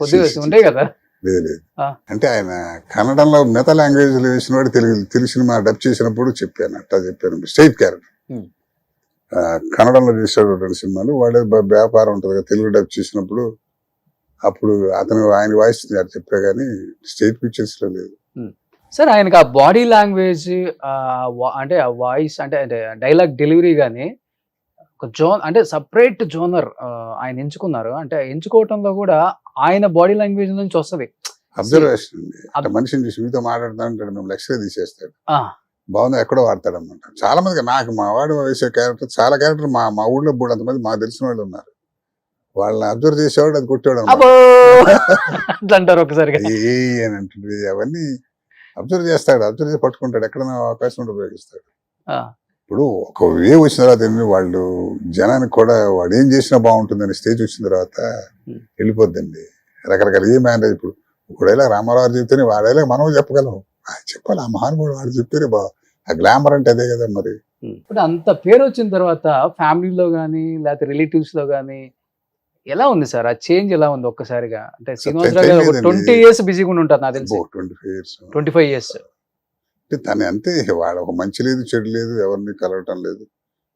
కొద్దిగా ఉంటాయి కదా. లేదు అంటే ఆయన కన్నడంలో మిగతా లాంగ్వేజ్ లో వేసిన వాడు తెలుగు సినిమా డబ్ చేసినప్పుడు చెప్పాను, అట్టా చెప్పాను. స్ట్రైట్ క్యారెక్టర్ కన్నడంలో చేసేటటువంటి సినిమాలు వాడే వ్యాపారం ఉంటుంది కదా, తెలుగు డబ్ చేసినప్పుడు అప్పుడు ఆయన వాయిస్ చెప్పా కానీ స్టేట్ పిక్చర్స్ లో లేదు. సార్ ఆయనకి ఆ బాడీ లాంగ్వేజ్ అంటే ఆ వాయిస్ అంటే డైలాగ్ డెలివరీ కానీ ఒక అంటే సపరేట్ జోనర్ ఆయన ఎంచుకున్నారు. అంటే ఎంచుకోవటంలో కూడా ఆయన బాడీ లాంగ్వేజ్ నుంచి వస్తుంది. అబ్జర్వేషన్ అండి. మనిషిని చూసి మీతో మాట్లాడతానంటాడు, మేము లక్ష్య తీసేస్తాడు, బాగుంది ఎక్కడో వాడతాడు అనమాట. చాలా మంది నాకు మా వాడు వేసే క్యారెక్టర్ చాలా క్యారెక్టర్ మా ఊళ్ళో కూడా అంతమంది మాకు తెలిసిన వాళ్ళు ఉన్నారు. వాళ్ళని అబ్జర్వ్ చేసేవాడు, అది కొట్టేవాడు అంటారు ఒకసారి అని అంటుంది. అవన్నీ అబ్జర్వ్ చేస్తాడు, అబ్జర్వ్ చేసి పట్టుకుంటాడు, ఎక్కడైనా అవకాశం ఉంటే ఉపయోగిస్తాడు. ఇప్పుడు ఒక వే వచ్చిన తర్వాత వాళ్ళు జనానికి కూడా వాడు ఏం చేసినా బాగుంటుందని స్టేజ్ వచ్చిన తర్వాత వెళ్ళిపోద్దండి. రకరకాల ఏ మ్యారేజ్ ఇప్పుడు ఒకవేళ రామారావు చెప్తేనే వాడేలా మనం చెప్పగలం, చెప్పాలి ఆ మహానుభావుడు వాడు చెప్తేనే ఆ గ్లామర్ అంటే అదే కదా. మరి ఇప్పుడు అంత పేరు వచ్చిన తర్వాత ఫ్యామిలీలో కానీ లేకపోతే రిలేటివ్స్ లో కానీ ఎలా ఉంది సార్ ఆ చేంజ్? ఎలా ఉంది ఒక్కసారిగా? అంటే శ్రీనివాసరావు గారు 20 years బిజీగా ఉంటారు నాకు తెలిసి. 25 years. 25 years అంటే తను అంతే, వాడు ఒక మంచి లేదు చెడు లేదు, ఎవరిని కలవటం లేదు,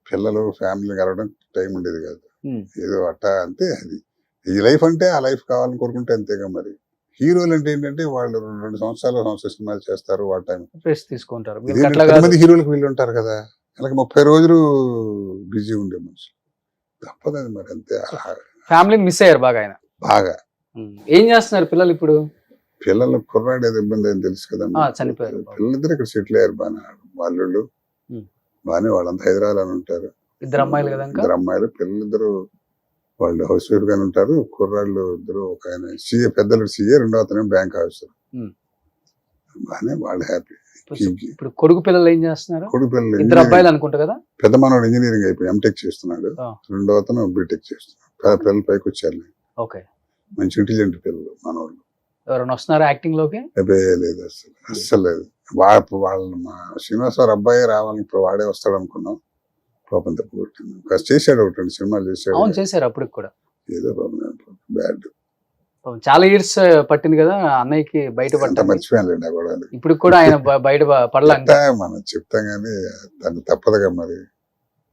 పిల్లలు ఫ్యామిలీని కలవడం టైం ఉండేది కాదు. ఉమ్. ఏదో అట్టా అంతే. అది ఈ లైఫ్ అంటే ఆ లైఫ్ కావాలని కోరుకుంటే అంతేగా. మరి హీరోలు అంటే ఏంటంటే వాళ్ళు 2 సంవత్సరాలు సినిమాలు చేస్తారు, వాళ్ళ టైం. రెస్ట్ తీసుకుంటారు. వీళ్ళకి ఇదేంటంటే అట్లా 10 కాదు. మంది హీరోలకు వీళ్ళు ఉంటారు కదా, అలాగే 30 రోజులు బిజీ ఉండే మనుషులు. తప్పదండి మరి అంతే. ఫ్యామిలీని మిస్ అయ్యారు బాగా ఆయన. బాగా ఏం చేస్తున్నారు పిల్లలు ఇప్పుడు? పిల్లలు కుర్రాడు ఏదో ఇబ్బంది అని తెలుసు కదా, చనిపోయారు. పిల్లలిద్దరు ఇక్కడ సెటిల్ అయ్యారు బాగా. వాళ్ళు బాగానే, వాళ్ళంతా హైదరాబాద్ అని ఉంటారు. 2 అమ్మాయిలు కదా ఇంకా? 2 అమ్మాయిలు, పిల్లలిద్దరు వాళ్ళు హౌస్ వైఫ్ గానే ఉంటారు. కుర్రాళ్ళు ఇద్దరు, ఒక ఆయన సీఏ, పెద్దలు సీఏ, రెండో అతను బ్యాంక్ ఆఫీసర్. బాగానే వాళ్ళు హ్యాపీ. ఇప్పుడు కొడుకు పిల్లలు ఏం చేస్తున్నారు? కొడుకు పిల్లలు 2 అబ్బాయిలు అనుకుంటా కదా. పెద్ద మనోడు ఇంజనీరింగ్ అయిపోయి ఎంటెక్ చేస్తున్నాడు, రెండో అతను బీటెక్ చేస్తున్నాడు. పిల్లలు పైకి వచ్చారు. ఓకే, మంచి ఇంటెలిజెంట్ పిల్లలు మనోళ్ళు. ఎవరైనా వస్తున్నారా యాక్టింగ్ లోకి? లేదు, అస్సలు లేదు. వాళ్ళ మా శ్రీనివాసరావు అబ్బాయి రావాలని ఇప్పుడు వాడే వస్తాడు అనుకున్నాం. పాపం తప్పు కొట్టింది. కాస్త చేశాడు, 1 2 సినిమాలు చేశాడు. అవును, చేశారు అప్పుడు కూడా. ఏదో పాపం బ్యాడ్. చాలా ఇయర్స్ పట్టింది కదా అన్నయ్యకి బయట పడ్డా. మర్చిపోయాను కూడా. ఇప్పుడు కూడా ఆయన బయట పడలేంట. మనం చెప్తాం కానీ తను తప్పదుగా, మరి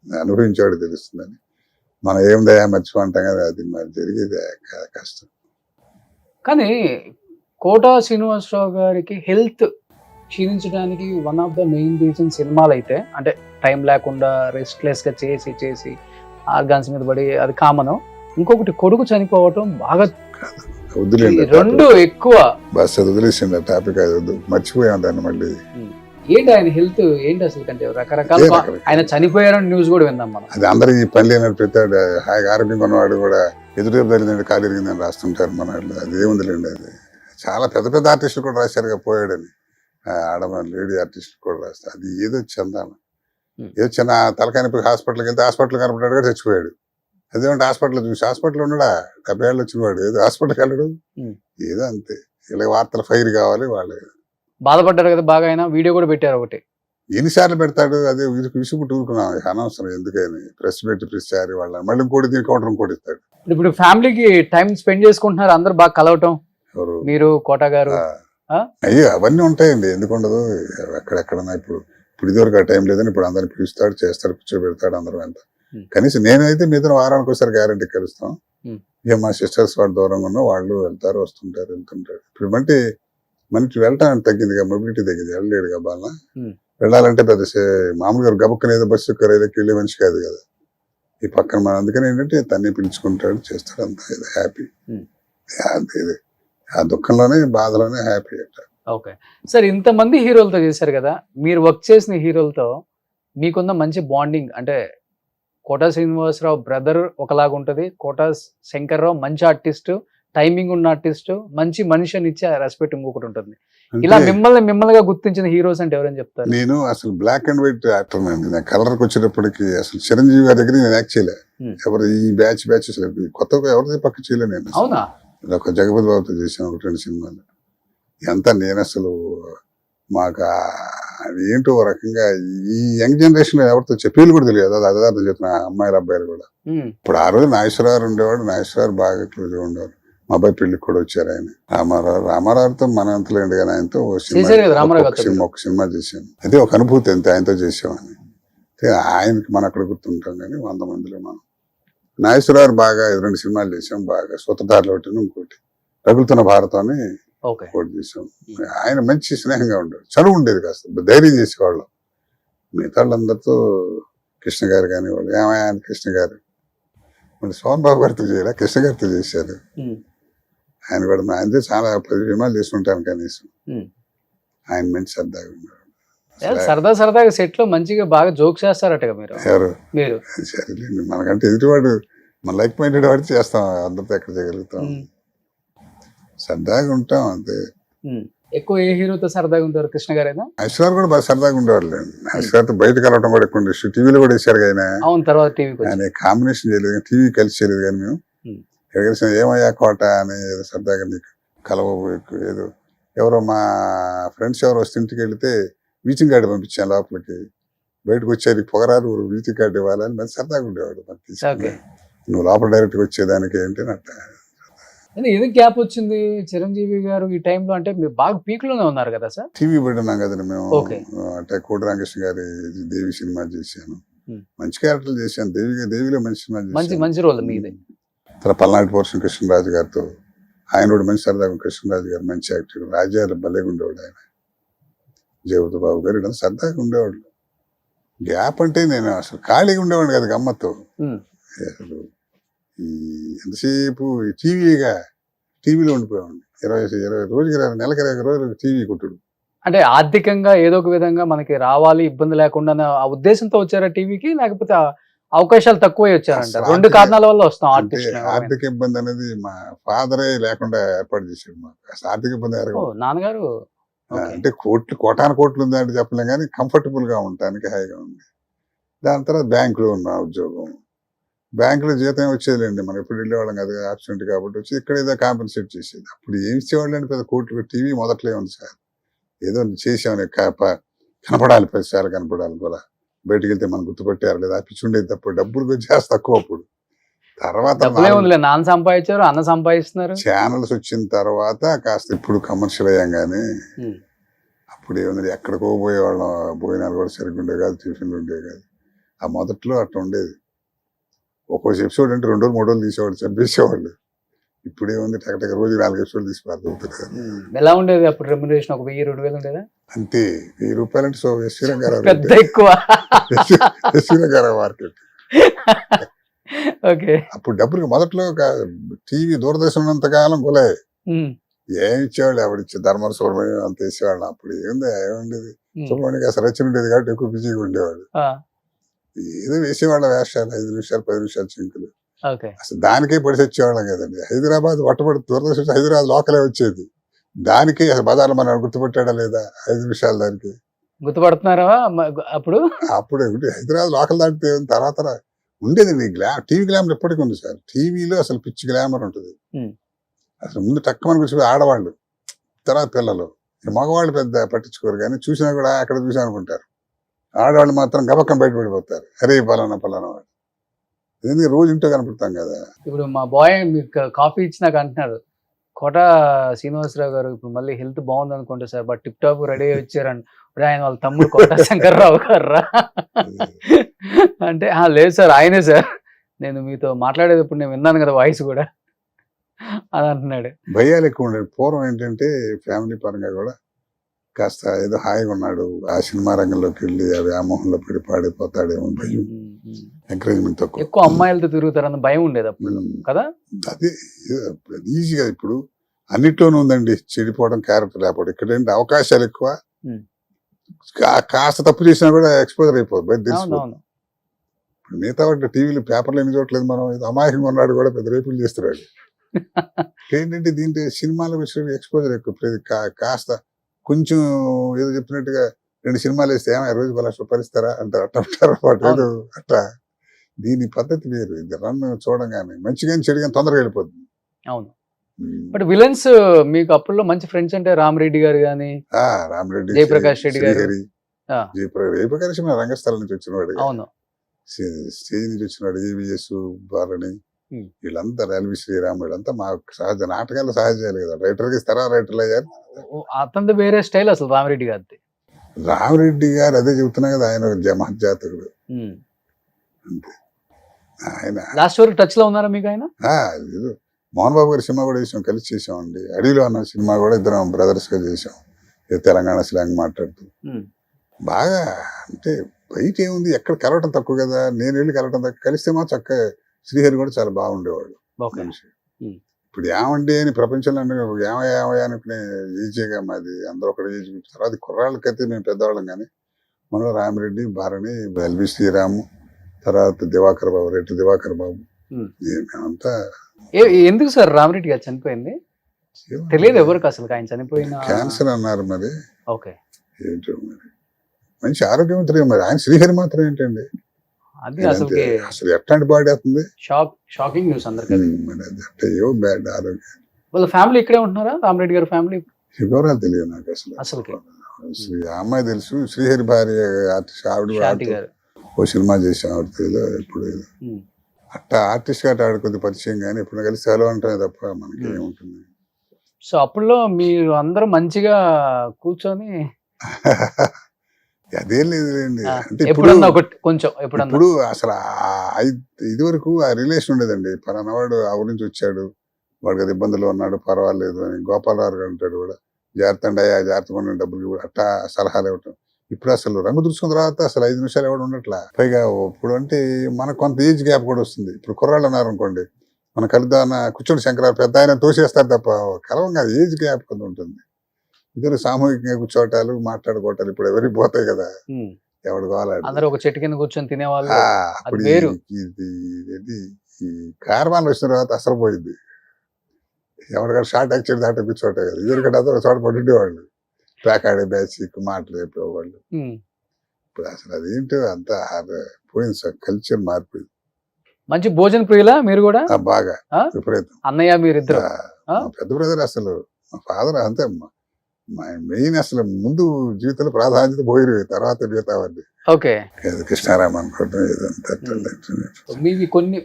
అనుభవించాడు తెలుస్తుందని. మనం ఏం దయా మర్చిపోంటాం కదా, అది మరి జరిగేది కష్టం. కానీ కోట శ్రీనివాసరావు గారికి హెల్త్ క్షీణించడానికి one of the main reason సినిమాలు అయితే, అంటే టైం లేకుండా రెస్ట్లెస్ గా చేసి ఆర్గాన్స్ మీద పడి, అది కామన్. ఇంకొకటి కొడుకు చనిపోవటం బాగా వదిలేండి, 2 ఎక్కువ. బస్ అది వదిలేసిండి, టాపిక్ అది వద్దు, మర్చిపోయాం దాన్ని. మళ్ళీ ఏంటి ఆయన హెల్త్ ఏంటి అసలు? కంటే రకరకాల ఆయన చనిపోయారని న్యూస్ కూడా విందాం మనం. అది అందరికి పని లేనట్టు పెట్టాడు. హాయిగా ఆరోగ్యంగా ఉన్నవాడు కూడా ఎదురు జరిగిందంటే కాలు ఎరిగిందని రాస్తుంటారు మన వాళ్ళు. అది ఏముందిలేండి. అది చాలా పెద్ద పెద్ద ఆర్టిస్టులు కూడా రాశారుగా పోయాడని. ఆడవాళ్ళు లేడీ ఆర్టిస్టులు కూడా రాస్తారు. అది ఏదో చందాను, ఏదో చిన్న తలకాయనొప్పి హాస్పిటల్కి వెళ్తే హాస్పిటల్ కనపడ్డాడు కూడా చచ్చిపోయాడు. అదేమంటే హాస్పిటల్ చూసి, హాస్పిటల్ ఉన్నాడా 70 ఏళ్ళు వచ్చినవాడు, ఏదో హాస్పిటల్కి వెళ్ళడు, ఏదో అంతే. ఇలా వార్తలు ఫైర్ కావాలి వాళ్ళు. బాధపడ్డారు కదా బాగా. ఆయన వీడియో కూడా పెట్టారు ఒకటి. ఎన్నిసార్లు పెడతాడు, అదే విసుగు టూరుకున్నాం, అనవసరం ఎందుకని. ప్రెస్ పెట్టి ప్రతిసారి వాళ్ళ మళ్ళీ ఇంకోటి దీని కౌంటర్ ఇంకోటి ఇస్తాడు. ఇప్పుడు ఫ్యామిలీకి టైం స్పెండ్ చేసుకుంటున్నారు, అందరు బాగా కలవటం. ఎవరు? మీరు, కోట గారు. అయ్యో అవన్నీ ఉంటాయండి, ఎందుకు ఉండదు. ఎక్కడెక్కడన్నా ఇప్పుడు ఇదివరకు ఆ టైం లేదని ఇప్పుడు అందరిని పిలుస్తాడు, చేస్తాడు, కూర్చోబెడతాడు, అందరం ఎంత. కనీసం నేనైతే మీతో వారానికి ఒకసారి గ్యారంటీ కలుస్తాం. ఇక మా సిస్టర్స్ వాళ్ళు దూరంగా ఉన్న వాళ్ళు వెళ్తారు, వస్తుంటారు, వెళ్తుంటారు. ఇప్పుడు మనకి వెళ్ళటానికి తగ్గిందిగా, మొబిలిటీ తగ్గింది, వెళ్ళలేడుగా బాగా. వెళ్ళాలంటే పెద్ద మామూలుగా గబక్కన ఏదో బస్సు రైలుకి వెళ్ళే మనిషి కాదు కదా ఈ పక్కన. మన అందుకని ఏంటంటే తన్ని పిలుచుకుంటాడు, చేస్తాడు, అంతా ఇది హ్యాపీ. ఇది ఆ దుఃఖంలోనే, బాధలోనే హ్యాపీ అంట. ఓకే సార్, ఇంతమంది హీరోలతో చేశారు కదా, మీరు వర్క్ చేసిన హీరోలతో మీకున్న మంచి బాండింగ్ అంటే, కోట శ్రీనివాసరావు బ్రదర్ ఒకలాగా ఉంటుంది, కోట శంకర్రావు మంచి ఆర్టిస్ట్, టైమింగ్ ఉన్న ఆర్టిస్ట్, మంచి మనిషి అని ఇచ్చే రెస్పెక్ట్ ఇంకొకటి ఉంటుంది. ఇలా మిమ్మల్నిగా గుర్తించిన హీరోస్ అంటే ఎవరని చెప్తారు? నేను అసలు బ్లాక్ అండ్ వైట్ యాక్టర్ అండి. నేను కలర్కి వచ్చేటప్పటికి అసలు చిరంజీవి గారి దగ్గర నేను యాక్ట్ చేయలే. ఎవరు ఈ బ్యాచ్ అసలు కొత్తగా ఎవరిది పక్క చేయలే నేను. అవునా? ఒక జగపతి బాబుతో చేశాను 1 2 సినిమాలు. ఎంత నేను అసలు మాకు అది ఏంటో రకంగా ఈ యంగ్ జనరేషన్ లో ఎవరితో చెప్పేది కూడా తెలియదు. అది అదార్థం చెప్తున్నా, అమ్మాయిలు అబ్బాయిలు కూడా. ఇప్పుడు ఆ రోజు నాగేశ్వరరావు ఉండేవాడు, నాగేశ్వరరావు బాగా క్లోజ్గా ఉండేవారు. మా అబ్బాయి పెళ్లికి కూడా వచ్చారు ఆయన. రామారావుతో మన అంతలేండి కానీ ఆయనతో ఒక సినిమా చేశాను. అదే ఒక అనుభూతి అంతే, ఆయనతో చేసామని. ఆయనకి మనం అక్కడ గుర్తుంటాం కానీ 100 మందిలో మనం. నాగేశ్వరరావు బాగా 2 సినిమాలు చేసాం బాగా. సూత్రధారులు ఒకటి, ఇంకోటి రగులుతున్న భారతం అని ఒకటి చేసాం. ఆయన మంచి స్నేహంగా ఉండేది, చనువు ఉండేది, కాస్త ధైర్యం చేసేవాళ్ళం. మిగతా వాళ్ళందరితో కృష్ణ గారు కానీ వాళ్ళు ఏమయ్యా కృష్ణ గారు మళ్ళీ సోమన్ బాబు గారితో చేయలే, కృష్ణ గారితో చేశారు. ఆయన కూడా ఆయనతో చాలా 10 సినిమాలు చేస్తుంటాను కనీసం. ఆయన మంచి సరదాగా ఉన్నాడు. సరదాగా సెట్ లో మంచిగా బాగా జోక్స్ చేస్తారట మీరు. ఎవరు? మీరు. సరేలేండి, మనకంటే ఎదుటివాడు మన లైక్ మైండెడ్ వాడితే చేస్తాం, అందరితో ఎక్కడ చేయగలుగుతాం. సరదాగా ఉంటాం అంతే. ఎక్కువ ఏ హీరోతో సరదాగా ఉంటారు? కృష్ణ గారేనా? ఐశ్వర్ కూడా బాగా సరదాగా ఉండేవాళ్ళు. ఐశ్వర్తో బయటకు వెళ్ళడం కూడా ఎక్కువ ఉండేది. టీవీలో కూడా వేసారు ఆయన. అవును, తర్వాత టీవీ ఆయన కాంబినేషన్ చేయలేదు, టీవీ కలిసి చేయలేదు. కానీ మేము ఎక్కడ ఏమయ్యా కోట అని సరదాగా నీకు కలవ ఏదో ఎవరో మా ఫ్రెండ్స్ ఎవరో వస్తే ఇంటికి వెళితే వీచింగ్ కార్డు పంపించాను లోపలికి. బయటకు వచ్చేది పొగరారు, వీచింగ్ కార్డు ఇవ్వాలని మంచి సరదాగా ఉండేవాడు. మరి తీసుకుని నువ్వు లోపల డైరెక్ట్గా వచ్చేదానికి ఏంటి అట్లా. ఎందుకు గ్యాప్ వచ్చింది చిరంజీవి గారు ఈ టైంలో? అంటే మీరు బాగా పీక్ లోనే ఉన్నారు కదా సార్. టీవీ పెట్టున్నాం కదండి మేము. Okay. అంటే కోటి రామకృష్ణ గారి దేవి సినిమా చేశాను, Hmm. మంచి క్యారెక్టర్లు చేశాను. దేవిలో మంచి సినిమా చేశాను. మంచి రోల్ మీది. తర్వాత పల్నాటి పోర్షన్ కృష్ణరాజు గారితో ఆయన కూడా మంచి సరదాగా, కృష్ణరాజు గారు మంచి యాక్టర్, రాజాలు భలేగా ఉండేవాడు ఆయన, జగపతి బాబు గారు ఇలా సరదాగా ఉండేవాళ్ళు. గ్యాప్ అంటే నేను అసలు ఖాళీగా ఉండేవాడిని కదా గమ్మత్తు. Hmm. అసలు ఈ ఎంతసేపు టీవీలో ఉండిపోయామండి. 20 రోజుకి నెలకి 20 రోజులు టీవీ కొట్టుడు. అంటే ఆర్థికంగా ఏదో ఒక విధంగా మనకి రావాలి, ఇబ్బంది లేకుండా ఆ ఉద్దేశంతో వచ్చారా టీవీకి, లేకపోతే అవకాశాలు తక్కువే వచ్చారంట? అసలు రెండు కారణాల వల్ల వస్తాం అంటే ఆర్టిస్ట్. ఆర్థిక ఇబ్బంది అనేది మా ఫాదరే లేకుండా ఏర్పాటు చేశాడు మాకు. అసలు ఆర్థిక ఇబ్బంది నాన్నగారు అంటే కోటాను కోట్లు ఉంది అంటే చెప్పలేం కానీ కంఫర్టబుల్ గా ఉండటానికి హాయిగా ఉంది. దాని తర్వాత బ్యాంకులో ఉన్న ఉద్యోగం, బ్యాంకులో జీతం వచ్చేదిలేండి, మనం ఎప్పుడు వెళ్ళేవాళ్ళం కదా, ఆబ్సెంట్ కాబట్టి వచ్చి ఇక్కడ ఏదో కాంపెన్సేట్ చేసేది. అప్పుడు ఏమి ఇచ్చేవాళ్ళు అండి, పెద్ద కోట్లు. టీవీ మొదట్లో ఉంది సార్, ఏదో చేసామని కనపడాలి, 10 సార్లు కనపడాలి కూడా, బయటకు వెళ్తే మనం గుర్తుపెట్టారు లేదా పిచ్చుండేది తప్ప డబ్బులు చేస్తే తక్కువ. అప్పుడు తర్వాత నాన్న సంపాదించారు, అన్న సంపాదిస్తున్నారు. ఛానల్స్ వచ్చిన తర్వాత కాస్త ఇప్పుడు కమర్షియల్ అయ్యాం కానీ అప్పుడు ఏమన్నది ఎక్కడికో పోయేవాళ్ళం, భోజనాలు కూడా సరిగ్గా ఉండేవి కాదు, ట్యూషన్లు ఉండేవి కాదు. ఆ మొదట్లో అట్లా ఉండేది. ఒక్కో ఎపిసోడ్ అంటే 2 రోజులు 3 రోజులు తీసేవాళ్ళు, చంపేసేవాళ్ళు. ఇప్పుడు ఏముంది, టక రోజు 4 ఎపిసోడ్లు తీసి పారుతుంటారు. ఎలా ఉండేది అప్పుడు రెమ్యునరేషన్? ఒక 1000-2000 ఉండేదా? అంతే. 1000 రూపాయలు అంటే పెద్ద ఎక్కువ మార్కెట్. ఓకే. అప్పుడు డబ్బులు మొదట్లో టీవీ దూరదర్శన్ ఉన్నంత కాలం కొలే ఏమి ఇచ్చేవాళ్ళు, ఎవరిచ్చే ధర్మ సుబ్రహ్మణ్యం అంత వేసేవాళ్ళు. అప్పుడు ఏముండేది, సుబ్రహ్మణ్యం అసలు రచన ఉండేది కాబట్టి ఎక్కువ బిజీగా ఉండేవాడు. ఏదో వేసేవాళ్ళ వేషాలు, 5 నిమిషాలు 10 నిమిషాలు చింకులు. అసలు దానికే పడి వచ్చేవాళ్ళం కదండి. హైదరాబాద్ వట్టబడి దూరదర్శన్ హైదరాబాద్ లోకలే వచ్చేది. దానికే అసలు బజార్లో మనం గుర్తుపెట్టాడా లేదా 5 నిమిషాలు దానికి గుర్తుపడుతున్నారా అప్పుడు? హైదరాబాద్ లోకల్ దాటితే తర్వాత ఉండేది టీవీ గ్లామర్ ఎప్పటికీ ఉంది సార్. టీవీలో అసలు పిచ్చి గ్లామర్ ఉంటుంది. అసలు ముందు టక్కమని కూర్చొని ఆడవాళ్ళు, తర్వాత పిల్లలు, మగవాళ్ళు పెద్ద పట్టించుకోరు కానీ చూసినా కూడా అక్కడ చూసా అనుకుంటారు. ఆడవాళ్ళు మాత్రం గబక్కం బయటపడిపోతారు, అరే పలానా వాడు. ఎందుకంటే రోజు ఇంట్లో కనపడతాం కదా. ఇప్పుడు మా బాయ్ మీకు కాఫీ ఇచ్చి నాకు అంటున్నారు, కోట శ్రీనివాసరావు గారు ఇప్పుడు మళ్ళీ హెల్త్ బాగుంది అనుకుంటా sir, but tip top ready వచ్చారని. ఆయన వాళ్ళ తమ్ముడు కోట శంకర్రావు గారు అంటే లేదు సార్ ఆయనే సార్, నేను మీతో మాట్లాడేటప్పుడు నేను విన్నాను కదా వాయిస్ కూడా అని అంటున్నాడు. భయాలు ఎక్కువ ఉండేది పూర్వం. ఏంటంటే ఫ్యామిలీ పరంగా కూడా కాస్త ఏదో హాయిగా ఉన్నాడు, ఆ సినిమా రంగంలోకి వెళ్ళి ఆ వ్యామోహంలో పడి పాడిపోతాడేమో భయం, ఎంకరేజ్మెంట్ తక్కువ. ఎక్కువ అమ్మాయిలతో తిరుగుతారన్న భయం ఉండేది అప్పుడు కదా. అది ఈజీగా ఇప్పుడు అన్నిట్లోనూ ఉందండి చెడిపోవడం, క్యారెక్టర్ లేకపోవడం. ఇక్కడ ఏంటి అవకాశాలు ఎక్కువ, కాస్త తప్పు చేసినా కూడా ఎక్స్పోజర్ అయిపోదు, బయట తెలిసిపోతుంది. ఇప్పుడు మిగతా వాటి టీవీలు పేపర్లు ఎన్ని చూడట్లేదు మనం, అమాయకంగా ఉన్నాడు కూడా పెద్ద రేపులు చేస్తున్నాడు. ఏంటంటే దీంట్లో సినిమాల విషయం ఎక్స్పోజర్ ఎక్కువ. కాస్త కొంచెం ఏదో చెప్పినట్టుగా 2 సినిమాలు వేస్తే ఏమో రోజు 1 లక్ష రూపాయలు ఇస్తారా అంటారు, అట్లా అట్లా. దీని పద్ధతి వేరు. ఇది రన్ చూడంగానే మంచిగా చెడుగా తొందరగా వెళ్ళిపోతుంది. అవును. బట్ విలన్స్ మీకు అప్పుల్లో మంచి ఫ్రెండ్స్ అంటే రామరెడ్డి గారు కానీ, రామరెడ్డి, జయప్రకాష్ రెడ్డి గారు. జయప్రకాష్ రంగస్థలం నుంచి వచ్చినవాడు, అవును, స్టేజ్ నుంచి వచ్చినవాడు. ఏవిఎస్ బాలని వీళ్ళంతా, ఎల్వి శ్రీరామ్ వీళ్ళంతా మా సహజ నాటకాలు సహజాలు కదా. రైటర్కి ఇస్తారా, రైటర్లు అయ్యారు. అతనిది వేరే స్టైల్ అసలు రామరెడ్డి గారిది. రామరెడ్డి గారు అదే చెబుతున్నా కదా, ఆయన మహజాతకుడు. అంతే. ఆయన లాస్ట్ వరకు టచ్ లో ఉన్నారా మీకు ఆయన? మోహన్ బాబు గారి సినిమా కూడా వేసాం, కలిసి చేసామండి. అడవిలో అన్న సినిమా కూడా ఇద్దరం బ్రదర్స్ గా చేసాం, తెలంగాణ స్లాంగ్ మాట్లాడుతూ. బాగా అంటే బయట ఏముంది, ఎక్కడ కలవటం తక్కువ కదా, నేను వెళ్ళి కలవటం తక్కువ. కలిస్తే మా చక్కగా శ్రీహరి కూడా చాలా బాగుండేవాడు మనిషి. ఇప్పుడు ఏమండి అని ప్రపంచంలో ఏమయ్యా అనుకునే ఈజీగా మాది, అందరూ ఒకటి ఏజ్. తర్వాత కుర్రాళ్ళకైతే మేము పెద్దవాళ్ళం కానీ మనలో రామిరెడ్డి, భారణి, ఎల్వి శ్రీరాము, తర్వాత దివాకర్ బాబు, రెడ్డి దివాకర్ బాబు, మేమంతా. ఎందుకు సార్ రామిరెడ్డి గారు చనిపోయింది తెలియదు ఎవరికి అసలు? ఆయన చనిపోయిన క్యాన్సర్ అన్నారు మరి. ఓకే. ఏంటో మరి మంచి ఆరోగ్యవంతులు మరి. ఆయన శ్రీహరి మాత్రం ఏంటండి, అది అసలు ఎట్లాంటి బాడీ అవుతుంది. షాకింగ్ న్యూస్ అందరికీ. ఏవో బ్యాడ్ ఆరోగ్యం. వాళ్ళ ఫ్యామిలీ ఇక్కడే ఉంటున్నారా, రామరెడ్డి గారి ఫ్యామిలీ? వివరాలు తెలియదు నాకు అసలు. అమ్మాయి తెలుసు, శ్రీహరి భార్య ఆర్టిస్ట్ ఆవిడ ఓ సినిమా చేసాం ఆవిడ తెలియదు. ఎప్పుడు అట్టా ఆర్టిస్ట్ గా ఆడు కొద్ది పరిచయం కానీ ఇప్పుడు కలిసి సెలవు అంటామే తప్ప మనకి ఏముంటుంది. సో అప్పుడులో మీరు అందరూ మంచిగా కూర్చొని అదేం లేదులేండి. ఆ, అంటే ఇప్పుడు ఎప్పుడన్నా ఒకటి కొంచెం ఎప్పుడన్నా ఇప్పుడు అసలు ఇది వరకు ఆ రిలేషన్ ఉండేదండి. పలానా వాడు ఆ ఊరి నుంచి వచ్చాడు, వాడికి అది ఇబ్బందులు ఉన్నాడు, పర్వాలేదు అని గోపాలరావు గారు అంటాడు కూడా, జాగ్రత్త అండి అయ్యా, జాగ్రత్తగా ఉండండి, డబ్బులు ఇవ్వడు, అట్టా సలహాలు ఇవ్వటం. ఇప్పుడు అసలు రంగు దురుచుకున్న తర్వాత అసలు 5 నిమిషాలు ఎవడు ఉండట్లా. పైగా ఇప్పుడు అంటే మనకు కొంత ఏజ్ గ్యాప్ కూడా వస్తుంది. ఇప్పుడు కుర్రాళ్ళు ఉన్నారు అనుకోండి, మన కలుద్దామన్న కూర్చోండి శంకరారు పెద్ద ఆయన తోసేస్తారు తప్ప కలవం కాదు, ఏజ్ గ్యాప్ కొంత ఉంటుంది. ఇద్దరు సామూహికంగా కూర్చోటాలు మాట్లాడుకోవటాలు ఇప్పుడు ఎవరికి పోతాయి కదా, ఉమ్, ఎవడు కావాలి. అందరూ ఒక చెట్టు కింద కూర్చొని తినేవాళ్ళు. అప్పుడు వేరు. ఈ కార్వాన్లు వచ్చిన తర్వాత అసలు పోయింది. ఎవరికైనా షార్ట్ యాక్చువల్ దాంట్లో కూర్చోటే కదా, ఇద్దరికంటే అందరూ చోట పడుండేవాళ్ళు, ప్యాకాడే బ్యాచ్ మాటలు చెప్పేవాళ్ళు. ఉమ్, ఇప్పుడు అసలు అదేంటో అంతా పోయింది సార్, కల్చర్ మారిపోయింది. మంచి భోజన ప్రియులా మీరు కూడా? బాగా ఆ? విపరీతం. అన్నయ్య మీరిద్దరు? మా పెద్ద బ్రదర్ అసలు, మా ఫాదర్ అంతే, మెయిన్ అసలు ముందు జీవితంలో ప్రాధాన్యత పోయి తర్వాత మిగతావన్నీ. ఓకే. ఏదో కృష్ణారామ అనుకోవడం ఏదంతా మీవి కొన్ని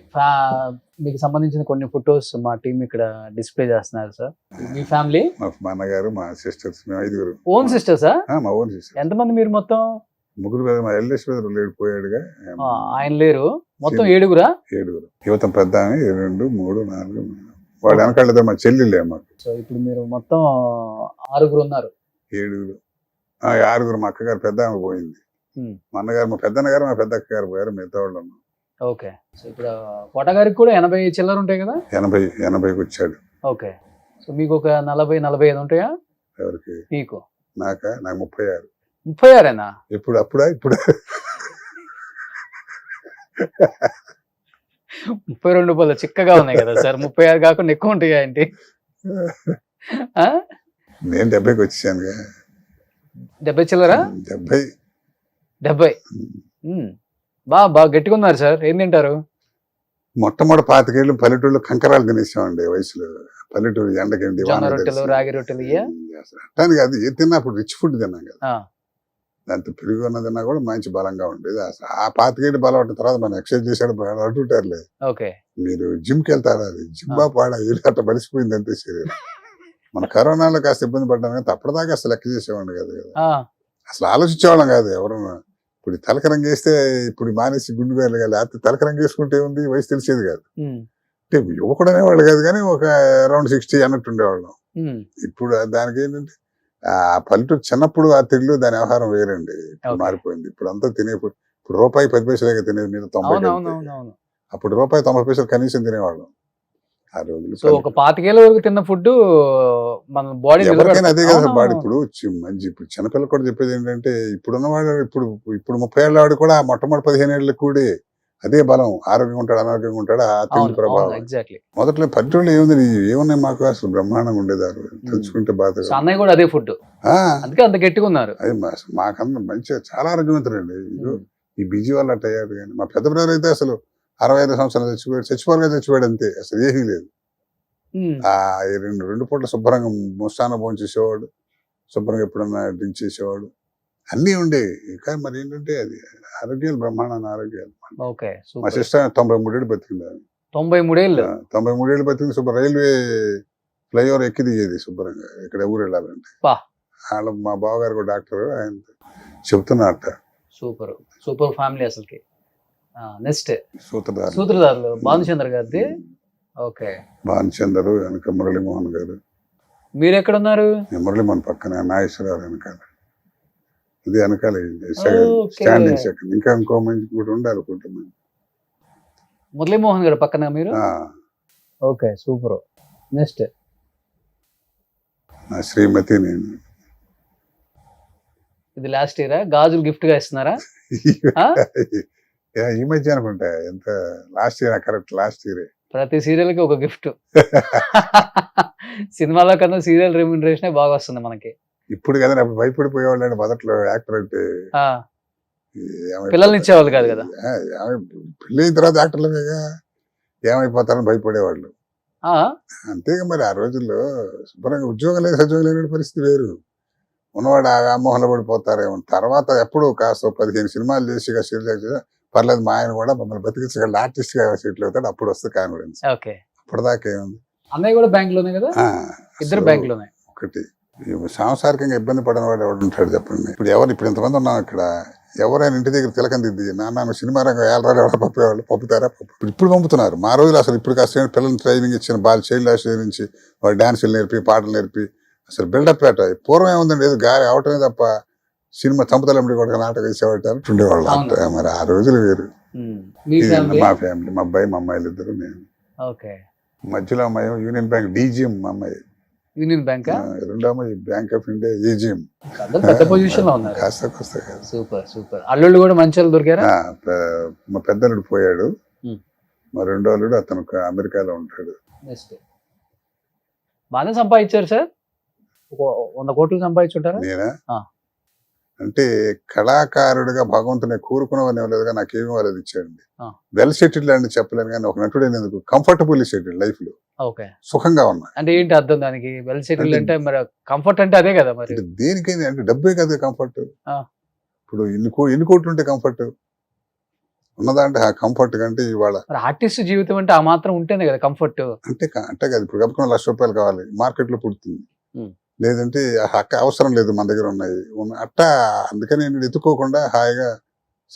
మీకు సంబంధించిన కొన్ని ఫొటోస్ మా టీం ఇక్కడ డిస్ప్లే చేస్తున్నారు సార్. మీ ఫ్యామిలీ? మా అన్నగారు, మా సిస్టర్స్, మేము 5 ఓన్ సిస్టర్సా? మా ఓన్ సిస్టర్. ఎంతమంది మీరు మొత్తం? 3 బ్రదర్. మా ఎల్డెస్ట్ బ్రదర్ లేడు, పోయాడుగా. ఆయన లేరు, మొత్తం 7గురా? 7 యువతం పెద్ద ఆమె, 2, 3, 4. వాడు వెనకాళ్ళ మా చెల్లెళ్ళే మాకు. సో ఇప్పుడు మీరు మొత్తం 6గురు ఉన్నారు. 7. 6. మా అక్కగారు పెద్ద ఆమె పోయింది. మా అన్నగారు, మా పెద్దన్నగారు, మా పెద్ద అక్కగారు పోయారు, మిగతా వాళ్ళు ఉన్నాం. ఓకే. సో ఇప్పుడు కోట గారికి కూడా 80 చిల్లర ఉంటాయి కదా? 80కి వచ్చాడు. ఓకే. సో మీకు ఒక 40-45 ఉంటాయా? ఎవరికి? మీకు? నాకు 36. 36ఏనా? ఇప్పుడు అప్పుడా ఇప్పుడు 32 రూపాయలు చిక్కగా ఉన్నాయి కదా సార్. 36 కాకుండా ఎక్కువ ఉంటాయా ఏంటి? నేను 70కి వచ్చేసాను. 70 చిల్లరా? 70. బాగా గట్టిగా ఉన్నారు సార్. ఏం తింటారు? మొట్టమొదటి 25 ఏళ్ళు పల్లెటూళ్ళు కంకరాలు తినేసామండి వయసులో. పల్లెటూరు ఎండకండి, జొన్న రొట్టెలు, రాగి రొట్టెలు అట్టాను కాదు, ఏ తిన్నా అప్పుడు రిచ్ ఫుడ్ తిన్నాం కదా, దాంతో పెరుగు అన్న తిన్నా కూడా మంచి బలంగా ఉండేది. అసలు ఆ 25 ఏళ్ళు బలం ఉన్న తర్వాత మనం ఎక్సర్సైజ్ చేసాడు అంటుంటారులే. ఓకే. మీరు జిమ్కి వెళ్తారా, అది జిమ్మా పాడా ఏళ్ళు అట్లా మరిసిపోయింది అంతే శరీరం. మన కరోనాలో కాస్త ఇబ్బంది పడ్డాం కానీ అప్పటిదాకా అసలు లెక్క చేసేవాడిని కాదు కదా, అసలు ఆలోచించేవాళ్ళం కాదు ఎవరన్నా. ఇప్పుడు తలకరంగా వేస్తే ఇప్పుడు మానేసి గుండు వేయాలి కదా, లేకపోతే తలకరంగా వేసుకుంటే ఉంది, వయసు తెలిసేది కాదు. అంటే యువకుడు అనేవాళ్ళు కాదు కానీ ఒక అరౌండ్ 60 అన్నట్టు ఉండేవాళ్ళం. ఇప్పుడు దానికి ఏంటంటే ఆ పల్లెటూరు చిన్నప్పుడు ఆ తిండ్లు దాని వ్యవహారం వేరండి. ఇప్పుడు మారిపోయింది. ఇప్పుడు అంతా తినేప్పుడు ఇప్పుడు రూపాయి 10 పైసలే తినేది, మీద 90. అప్పుడు రూపాయి 90 పైసలు కనీసం తినేవాళ్ళం ఆ రోజులు. సో ఒక 25 ఏళ్ళ వరకు తిన్న ఫుడ్ మన బాడీ ఎవరికైనా అదే కదా బాడీ. ఇప్పుడు మంచి ఇప్పుడు చిన్నపిల్లలు కూడా చెప్పేది ఏంటంటే ఇప్పుడున్నవాడు ఇప్పుడు 30 ఏళ్ళ వాడు కూడా మొట్టమొదటి 15 ఏళ్ళకి కూడా అదే బలం, ఆరోగ్యంగా ఉంటాడు, అనారోగ్యంగా ఉంటాడు, ఆ తిండి ప్రభావం. మొదట్లో పల్లెటూళ్ళు ఏమున్నాయి మాకు అసలు బ్రహ్మాండంగా ఉండేదారు, తెలుసుకుంటే బాధ. అన్నయ్య కూడా అదే ఫుడ్, అందుకే అంత గట్టిగా ఉన్నారు. అది మాకన్నా మంచిగా చాలా ఆరోగ్యవంతులండి. ఈ బిజీ వాళ్ళు అట్ట అయ్యారు. కానీ మా పెద్ద బ్రదర్ అయితే అసలు 65 సంవత్సరాలు చచ్చిపోయాడు అంతే, అసలు ఏమీ లేదు. ఆ 2 పూట్ల శుభ్రంగా ముస్తాన భోజనం చేసేవాడు, శుభ్రంగా ఎప్పుడన్నా డ్రింక్ చేసేవాడు, అన్నీ ఉండేవి. కానీ మరి ఏంటంటే అది ఆరోగ్యాలు, బ్రహ్మాండ ఆరోగ్యాలు. మా సిస్టర్ 93 ఏళ్ళు బతికింది. 93 ఏళ్ళు? 93 ఏళ్ళు బతికింది. శుభ్ర రైల్వే ఫ్లైఓవర్ ఎక్కి దిగేది శుభ్రంగా ఇక్కడ ఊరు వెళ్ళాలంటే. వాళ్ళ మా బావగారు కూడా డాక్టర్, ఆయన చెబుతున్నారట. సూపర్ సూపర్ ఫ్యామిలీ అసలుకి. నెక్స్ట్ సూత్రధారులు భానుచంద్ర గారిది. ఓకే. భానుచంద్ర వెనక మురళీమోహన్ గారు. మీరు ఎక్కడ ఉన్నారు? మురళీమోహన్ పక్కన నాగేశ్వరరావు వెనకాల, ఇది వెనకాల స్టాండింగ్ సెకండ్. ఇంకా ఇంకో మంచి కూడా ఉండాలి కొంతమంది. మురళీమోహన్ గారు పక్కన మీరు? Okay, super. నెక్స్ట్ నా శ్రీమతి, నేను. ఇది లాస్ట్ ఇయరా? గాజులు గిఫ్ట్ గా ఇస్తున్నారా? ఈ మధ్య అనుకుంటా, ఎంత last year, correct last year. ప్రతి సీరియల్ కి ఒక గిఫ్ట్. సినిమాలో కన్నా సీరియల్ రెమ్యూనరేషన్ బాగా వస్తుంది మనకి. ఇప్పుడు కదా భయపడిపోయేవాళ్ళు అండి మొదట్లో యాక్టర్ అంటే. పిల్లల్ని ఇచ్చేవాళ్ళు కాదు కదా, పెళ్ళి అయిన తర్వాత యాక్టర్లుగా ఏమైపోతారని భయపడేవాళ్ళు. అంతేగా మరి ఆ రోజుల్లో శుభ్రంగా ఉద్యోగం లేదు, సద్యోగం లేని పరిస్థితి వేరు. ఉన్నవాడు ఆ వ్యామోహంలో పడిపోతారేమో. తర్వాత ఎప్పుడు కాస్త 15 సినిమాలు చేసి పర్లేదు మా ఆయన కూడా మమ్మల్ని బతికించగల ఆర్టిస్ట్ గా సెటిల్ అవుతాడు, అప్పుడు వస్తుంది కాన్ఫిడెన్స్. ఓకే. అప్పటిదాకా ఏముంది. అన్నయ్య కూడా బ్యాంక్ లోనే కదా? ఆ, ఇద్దరు so బ్యాంక్ లోనే. ఒకటి ఈ సాంసారికంగా ఇబ్బంది పడిన వాడు ఎవడు ఉంటాడు చెప్పండి. ఇప్పుడు ఇంతమంది ఉన్నాం ఇక్కడ, ఎవరైనా ఇంటి దగ్గర తిలకం దిద్ది నాన్న సినిమా రంగం ఏళ్ళరాలు ఎవరు పంపేవాళ్ళు, పంపుతారా? ఇప్పుడు పంపుతున్నారు. మా రోజులు అసలు ఇప్పుడు కాస్త పిల్లల్ని ట్రైనింగ్ ఇచ్చిన బాల్ చైల్డ్ హాస్టల్ నుంచి వాళ్ళు డాన్సులు నేర్పి పాటలు నేర్పి అసలు బిల్డప్ పెట్ట. పూర్వం ఏముందండి, ఏదో గాలి అవటమే తప్ప సినిమా చంపుతలమ్మడి కూడా నాటకం వేసేవాళ్ళు ఉండేవాళ్ళు. మరి ఆ రోజులు వేరు. మా ఫ్యామిలీ, మా అబ్బాయి మా అమ్మాయిలు ఇద్దరు, నేను. ఓకే. మధ్యలో అమ్మాయి యూనియన్ బ్యాంక్ డీజీఎం, మా అమ్మాయి యూనియన్ బ్యాంక్. రెండో అమ్మాయి బ్యాంక్ ఆఫ్ ఇండియా ఏజీఎం. పెద్ద పొజిషన్ లో ఉన్నారు. కాస్త సూపర్ సూపర్. అల్లుళ్ళు కూడా మంచి వాళ్ళు దొరికారా? మా పెద్దలుడు పోయాడు, మా రెండో అల్లుడు అతను అమెరికాలో ఉంటాడు. బాగానే సంపాదించారు సార్, 100 కోట్లు సంపాదించుంటారా? నేనా అంటే కళాకారుడిగా భగవంతుని కూరుకున్నవని ఇవ్వలేదుగా, నాకేమీ వాళ్ళది ఇచ్చాడండి. వెల్ సెటిల్డ్ అని చెప్పలేను కానీ ఒక నటుడు ఎందుకు కంఫర్టబుల్లీ సెటిల్డ్ లైఫ్ లో. ఓకే. సుఖంగా ఉన్నా అంటే ఏంటి అర్థం దానికి? వెల్ సెటిల్డ్ అంటే మరి కంఫర్ట్ అంటే అదే కదా మరి. దేనికైనా అంటే డబ్బే కదా కంఫర్ట్. ఇప్పుడు ఎన్ని కోట్లు ఉంటే కంఫర్ట్ ఉన్నదంటే ఆ కంఫర్ట్ కంటే ఇవాళ ఆర్టిస్ట్ జీవితం అంటే ఆ మాత్రం ఉంటేనే కదా కంఫర్ట్. అంటే కదా ఇప్పుడు గబుకున్న ₹1,00,000 కావాలి, మార్కెట్ లో పుడుతుంది. లేదంటే అక్క అవసరం లేదు, మన దగ్గర ఉన్నాయి అట్టా. అందుకని నేను ఎత్తుకోకుండా హాయిగా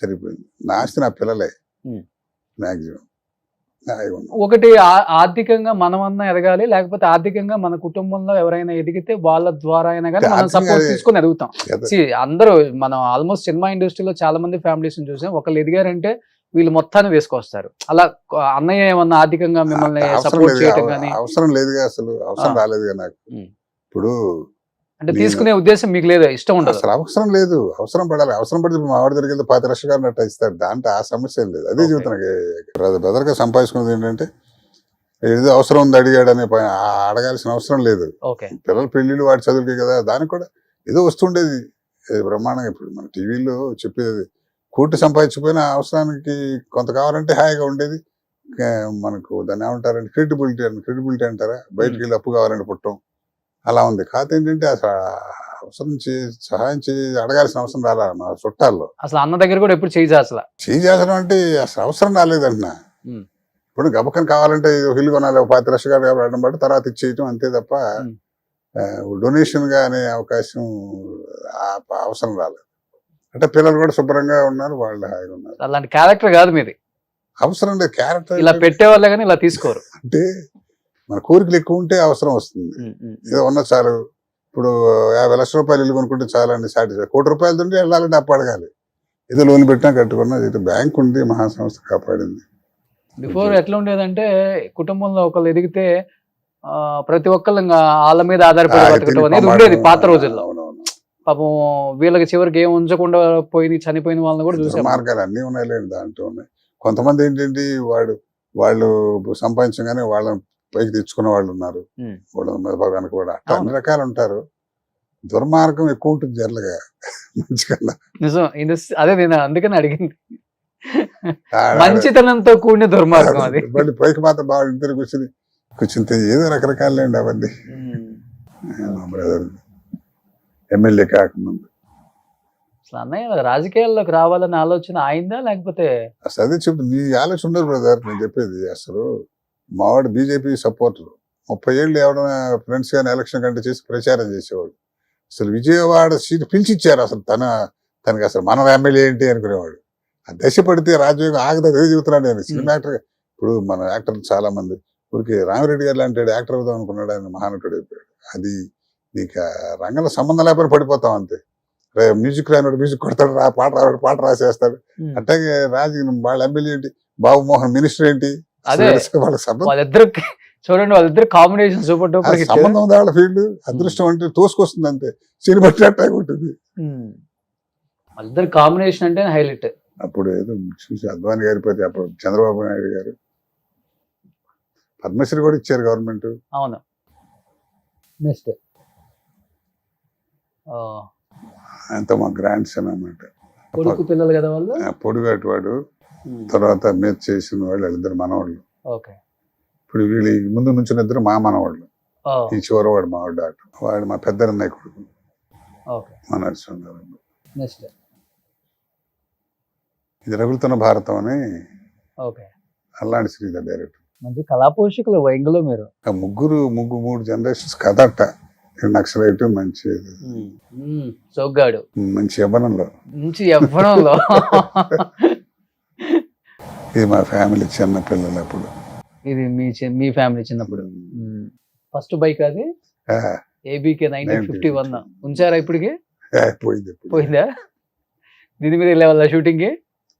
సరిపోయింది. నా ఆస్తి నా పిల్లలే మాక్సిమం. ఒకటి ఆర్థికంగా మనమన్నా ఎదగాలి, లేకపోతే ఆర్థికంగా మన కుటుంబంలో ఎవరైనా ఎదిగితే వాళ్ళ ద్వారా అయినా కానీ మనం సపోర్ట్ తీసుకొని ఎదుగుతాం. అందరూ మనం ఆల్మోస్ట్ సినిమా ఇండస్ట్రీలో చాలా మంది ఫ్యామిలీస్ చూసాం, ఒకళ్ళు ఎదిగారంటే వీళ్ళు మొత్తాన్ని వేసుకొస్తారు. అలా అన్నయ్య ఏమన్నా ఆర్థికంగా మిమ్మల్ని సపోర్ట్ చేయడం కానీ? అవసరం లేదుగా, అసలు అవసరం రాలేదుగా నాకు. ఇప్పుడు అంటే తీసుకునే ఉద్దేశం మీకు లేదు, ఇష్టం ఉండదు అసలు. అవసరం లేదు, అవసరం పడాలి. అవసరం పడితే మా ఆవిడ దగ్గరికి వెళ్తే 10 లక్షలు అన్నట్టు ఇస్తాడు, దాంట్లో ఆ సమస్య ఏం లేదు. అదే చెబుతున్నాను, బ్రదర్గా సంపాదించుకున్నది ఏంటంటే ఏదో అవసరం ఉంది అడిగాడు అనే అడగాల్సిన అవసరం లేదు. పిల్లల పెళ్లిళ్ళు వాడి చదువులకి కదా, దానికి కూడా ఏదో వస్తుండేది బ్రహ్మాండంగా. ఇప్పుడు మన టీవీలో చెప్పేది కోటి సంపాదించిపోయిన అవసరానికి కొంత కావాలంటే హాయిగా ఉండేది. మనకు దాన్ని ఏమంటారంటే క్రెడిబిలిటీ అంటారా, బయటకు వెళ్ళి అప్పు కావాలంటే పుట్టం అలా ఉంది. కాకపోతే ఏంటంటే అసలు అవసరం సహాయం అడగాల్సిన అవసరం రాలా మా చుట్టాల్లో. అసలు అన్న దగ్గర కూడా ఎప్పుడు చేయాల్సిన అంటే అసలు అవసరం రాలేదంటున్నా. ఇప్పుడు గబకం కావాలంటే ఇల్లు కొనాలి, 10 లక్షలు అడగడం బట్టి తర్వాత ఇచ్చేయటం అంతే తప్ప డొనేషన్ గా అనే అవకాశం అవసరం రాలేదు. అంటే పిల్లలు కూడా శుభ్రంగా ఉన్నారు, వాళ్ళు హాయిగా ఉన్నారు. అలాంటి క్యారెక్టర్ కాదు మీది. అవసరం లేదు క్యారెక్టర్, ఇలా పెట్టేవాళ్ళే కానీ ఇలా తీసుకోరు. అంటే మన కోరికలు ఎక్కువ ఉంటే అవసరం వస్తుంది. ఏదో ఉన్న చాలు. ఇప్పుడు 50 లక్షల రూపాయలు ఇల్లు కొనుక్కుంటే చాలండి సాటిస్ఫై. ₹1,00,00,000 ఉంటే వెళ్ళాలంటే అప్పు అడగాలి. ఏదో లోన్ పెట్టినా కట్టుకున్నా, ఏదో బ్యాంక్ ఉంది, మహాసంస్థ కాపాడింది. బిఫోర్ ఎట్లా ఉండేదంటే కుటుంబంలో ఒకళ్ళు ఎదిగితే ప్రతి ఒక్కళ్ళు వాళ్ళ మీద ఆధారపడి బతకడం అనేది ఉండేది పాత రోజుల్లో. పాపం వీళ్ళకి చివరికి ఏం ఉంచకుండా చనిపోయిన వాళ్ళని కూడా చూసాం. మార్గాలు అన్నీ ఉన్నాయిలేండి, దాంట్లో ఉన్నాయి. కొంతమంది ఏంటంటే వాళ్ళు సంపాదించగానే వాళ్ళని పైకి తెచ్చుకున్న వాళ్ళు ఉన్నారు, వెనక కూడా అట్లా అన్ని రకాలు ఉంటారు. దుర్మార్గం ఎక్కువ ఉంటుంది జరలుగా మంచి కన్నా. నిజం, అదే నేను అందుకని అడిగింది. మంచితనంతో కూడిన దుర్మార్గం అది. మళ్ళీ పైకి మాత్రం బాగా ఇద్దరు కూర్చుంటే ఏదో రకరకాలండి అవన్నీ. మా బ్రదర్ ఎమ్మెల్యే కాకముందు అసలు అన్నయ్య రాజకీయాల్లోకి రావాలని ఆలోచన ఆయిందా లేకపోతే? అసలు అదే చెప్తుంది, నీ ఆలోచన ఉండదు బ్రదర్. నేను చెప్పేది అసలు మావాడు బీజేపీ సపోర్టర్. 30 ఏళ్ళు ఎవరైనా ఫ్రెండ్స్ కానీ ఎలక్షన్ కంటే చేసి ప్రచారం చేసేవాడు. అసలు విజయవాడ సీటు పిలిచిచ్చారు. అసలు తనకి అసలు మన ఎమ్మెల్యే ఏంటి అనుకునేవాడు. ఆ దశ పడితే రాజ్యాంగం ఆగదు చెబుతున్నాడు నేను. సినిమా యాక్టర్, ఇప్పుడు మన యాక్టర్లు చాలా మంది ఊరికి రామిరెడ్డి గారు లాంటి యాక్టర్ అవుదాం అనుకున్నాడు, ఆయన మహానటుడు అయిపోయాడు. అది నీకు రంగంలో సంబంధం లేకపోతే పడిపోతాం అంతే. మ్యూజిక్ రానివాడు మ్యూజిక్ కొడతాడు, పాట రాసేస్తాడు. అట్లాగే వాళ్ళ ఎమ్మెల్యే ఏంటి, బాబు మోహన్ మినిస్టర్ ఏంటి, వాళ్ళిద్దరు చూడండి, వాళ్ళిద్దరు కాంబినేషన్ సూపర్ డూపర్. సంబంధం ఉంది వాళ్ళ ఫీల్డ్. అదృష్టం అంటే తోసుకొస్తుంది అంతే, సినిమా బట్టి అట్టాగే ఉంటుంది. వాళ్ళిద్దరు కాంబినేషన్ అంటే హైలైట్. అప్పుడు ఏదో చూసి అద్వాని గారి పోతే, అప్పుడు చంద్రబాబు నాయుడు గారు పద్మశ్రీ కూడా ఇచ్చారు గవర్నమెంట్. అవును. నెక్స్ట్ అంత మా గ్రాండ్ సన్ అన్నమాట. కొడుకు పిల్లలు కదా వాళ్ళు. పొడుగాటి వాడు, తర్వాత మీద చేసిన వాళ్ళు వాళ్ళిద్దరు మనవాళ్ళు. ఇప్పుడు వీళ్ళు ముందు నుంచి ఇద్దరు మా మనవాళ్ళు. ఈ చివరవాడు మా వాడు మా పెద్ద అన్నయ్య కొడుకు, మా నరసింహారావు. ఇది రగులుతున్న భారతం అని ఓకే. అల్లాడి శ్రీధర్ డైరెక్టర్. మంచి కళా పోషకులు వైంగ్లో మీరు. ఆ మూడు జనరేషన్స్ కథ అట్ట. నక్సలైట్ మంచి సోగ్గాడు మంచి యవ్వనంలో. మంచి యవ్వనంలో. ఇది మా ఫ్యామిలీ చిన్న పిల్లలు అప్పుడు. ఇది మీ ఫ్యామిలీ చిన్నప్పుడు. ఫస్ట్ బైక్ అది ఆ, ఏబీకే 1951 ఉంచారా ఇప్పటికి? పోయింది ఇప్పుడు. పోయిందా? దీని మీద వెళ్ళేవాళ్ళ షూటింగ్?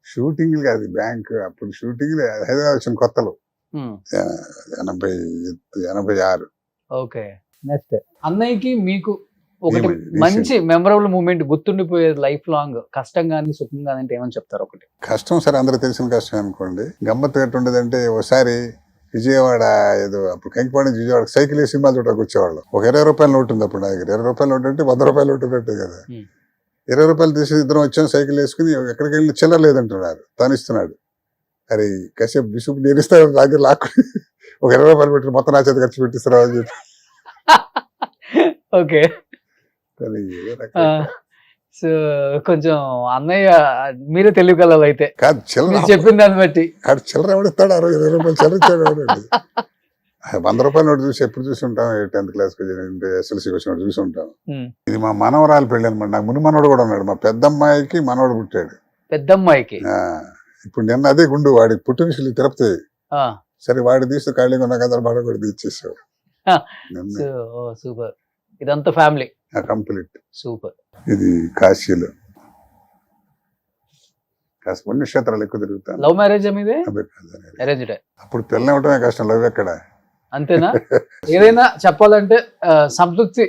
షూటింగ్ కాదు, బ్యాంక్ అప్పుడు షూటింగ్ హైదరాబాద్ వచ్చిన కొత్తలో 86. ఓకే. నెక్స్ట్ అన్నయ్యకి మీకు ఒకటి ఏమి- మంచి మెమరబుల్ మూమెంట్ గుర్తుండిపోయేది లైఫ్ లాంగ్, కష్టం కానీ సుఖం కానీ అంటే ఏమని చెప్తారు ఒకటి? కష్టం సరే అందరూ తెలిసిన కష్టం అనుకోండి. గమ్మత్తు ఎట్టు ఉండేదంటే ఒకసారి విజయవాడ ఏదో అప్పుడు కంకిపాడు నుంచి విజయవాడ సైకిల్ వేసి సినిమా చూడడానికి వచ్చేవాళ్ళం. ఒక 20 రూపాయల నోటు ఉంది అప్పుడు నా దగ్గర. 20 రూపాయల నోటు అంటే 100 రూపాయల నోటు ఉన్నట్టే కదా. 20 రూపాయలు తీసి ఇద్దరం వచ్చాం, సైకిల్ వేసుకుని ఎక్కడికి వెళ్ళి చిల్లర లేదంటున్నారు, తను ఇస్తున్నాడు. అరే కాసేపు బిసుపు నేను ఇస్తాను దగ్గర లాక్కుని ఒక 20 రూపాయలు పెట్టి మొత్తం నా చేత ఖర్చు పెట్టిస్తారా అని చెప్పి. ఓకే. కానీ ఏదో రకంగా. సో కొంచెం అన్నయ్య మీరే తెలియగలరు అయితే కాదు చిల్లర మీరు చెప్పిన దాన్ని బట్టి. ఆడు చిల్లర ఎవడిస్తాడు? 20 రూపాయలు చిల్లర ఇచ్చాడు ఎవడండి? 100 రూపాయల నోటు చూసి ఎప్పుడు చూసి ఉంటాం, 10th క్లాస్ ఎస్ఎల్సీకి వచ్చినప్పుడు చూసి ఉంటాం. ఉమ్. ఇది మా మనవరాలు పెళ్ళి అనమాట. నాకు ముందు మనవడు కూడా ఉన్నాడు. మా పెద్దమ్మాయికి మనవడు పుట్టాడు. పెద్దమ్మాయికి. ఆ, ఇప్పుడు నిన్న అదే గుండు వాడికి పుట్టినశీలి తిరుపతి. ఆ, సరే వాడి తీస్తే ఖాళీగా ఉన్న కదా బాగా కూడా తీసేసాడు. ఆ. నిన్న సో సూపర్. ఇదంతా ఫ్యామిలీ. కంప్లీట్. సూపర్. ఇది కాశీలో కాస్త పుణ్యక్షేత్రాలు ఎక్కువ తిరుగుతాను. లవ్ మ్యారేజ్ మీదే? అదే కాదు. అరేంజ్డ్? అప్పుడు పిల్లలు ఇవ్వటమే కష్టం, లవ్ ఎక్కడ. అంతేనా? ఏదైనా చెప్పాలంటే సంతృప్తి